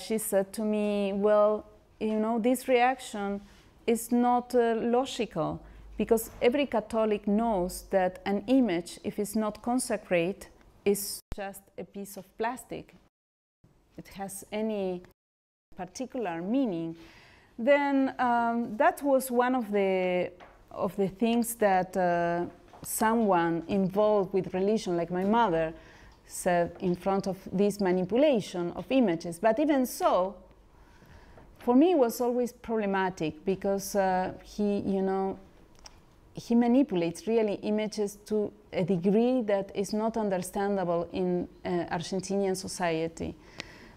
she said to me, well, you know, this reaction is not logical, because every Catholic knows that an image, if it's not consecrated, is just a piece of plastic. It has any particular meaning. Then that was one of the things that someone involved with religion, like my mother, said in front of this manipulation of images. But even so, for me, it was always problematic, because he manipulates really images to a degree that is not understandable in Argentinian society.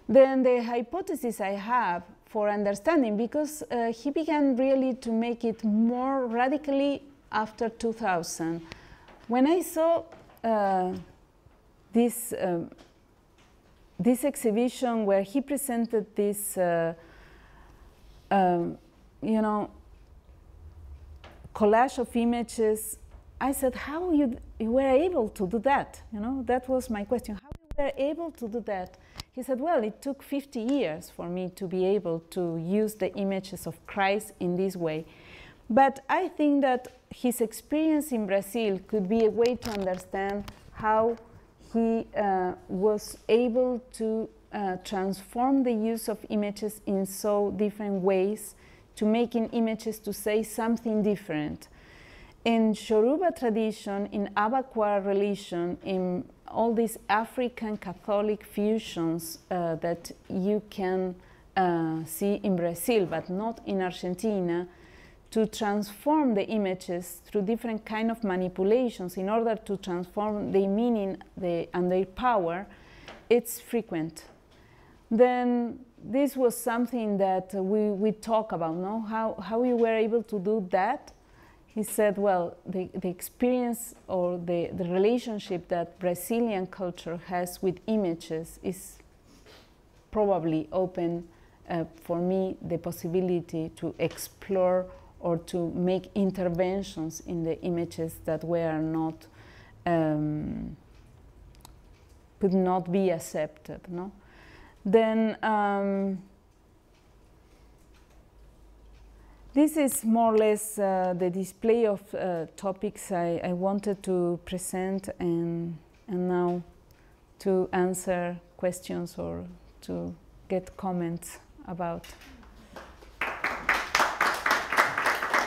Then the hypothesis I have for understanding, because he began really to make it more radically after 2000. When I saw this exhibition where he presented this, collage of images, I said, how you were able to do that? You know, that was my question. How you were able to do that? He said, well, it took 50 years for me to be able to use the images of Christ in this way. But I think that his experience in Brazil could be a way to understand how he was able to transform the use of images in so different ways, to making images to say something different. In Yoruba tradition, in Abakwara religion, in all these African Catholic fusions that you can see in Brazil, but not in Argentina, to transform the images through different kind of manipulations in order to transform their meaning and their power, it's frequent. Then this was something that we talk about, no? How we were able to do that. He said, well, the experience or the relationship that Brazilian culture has with images is probably open for me the possibility to explore or to make interventions in the images that were not could not be accepted. No? Then this is more or less the display of topics I wanted to present, and now to answer questions or to get comments about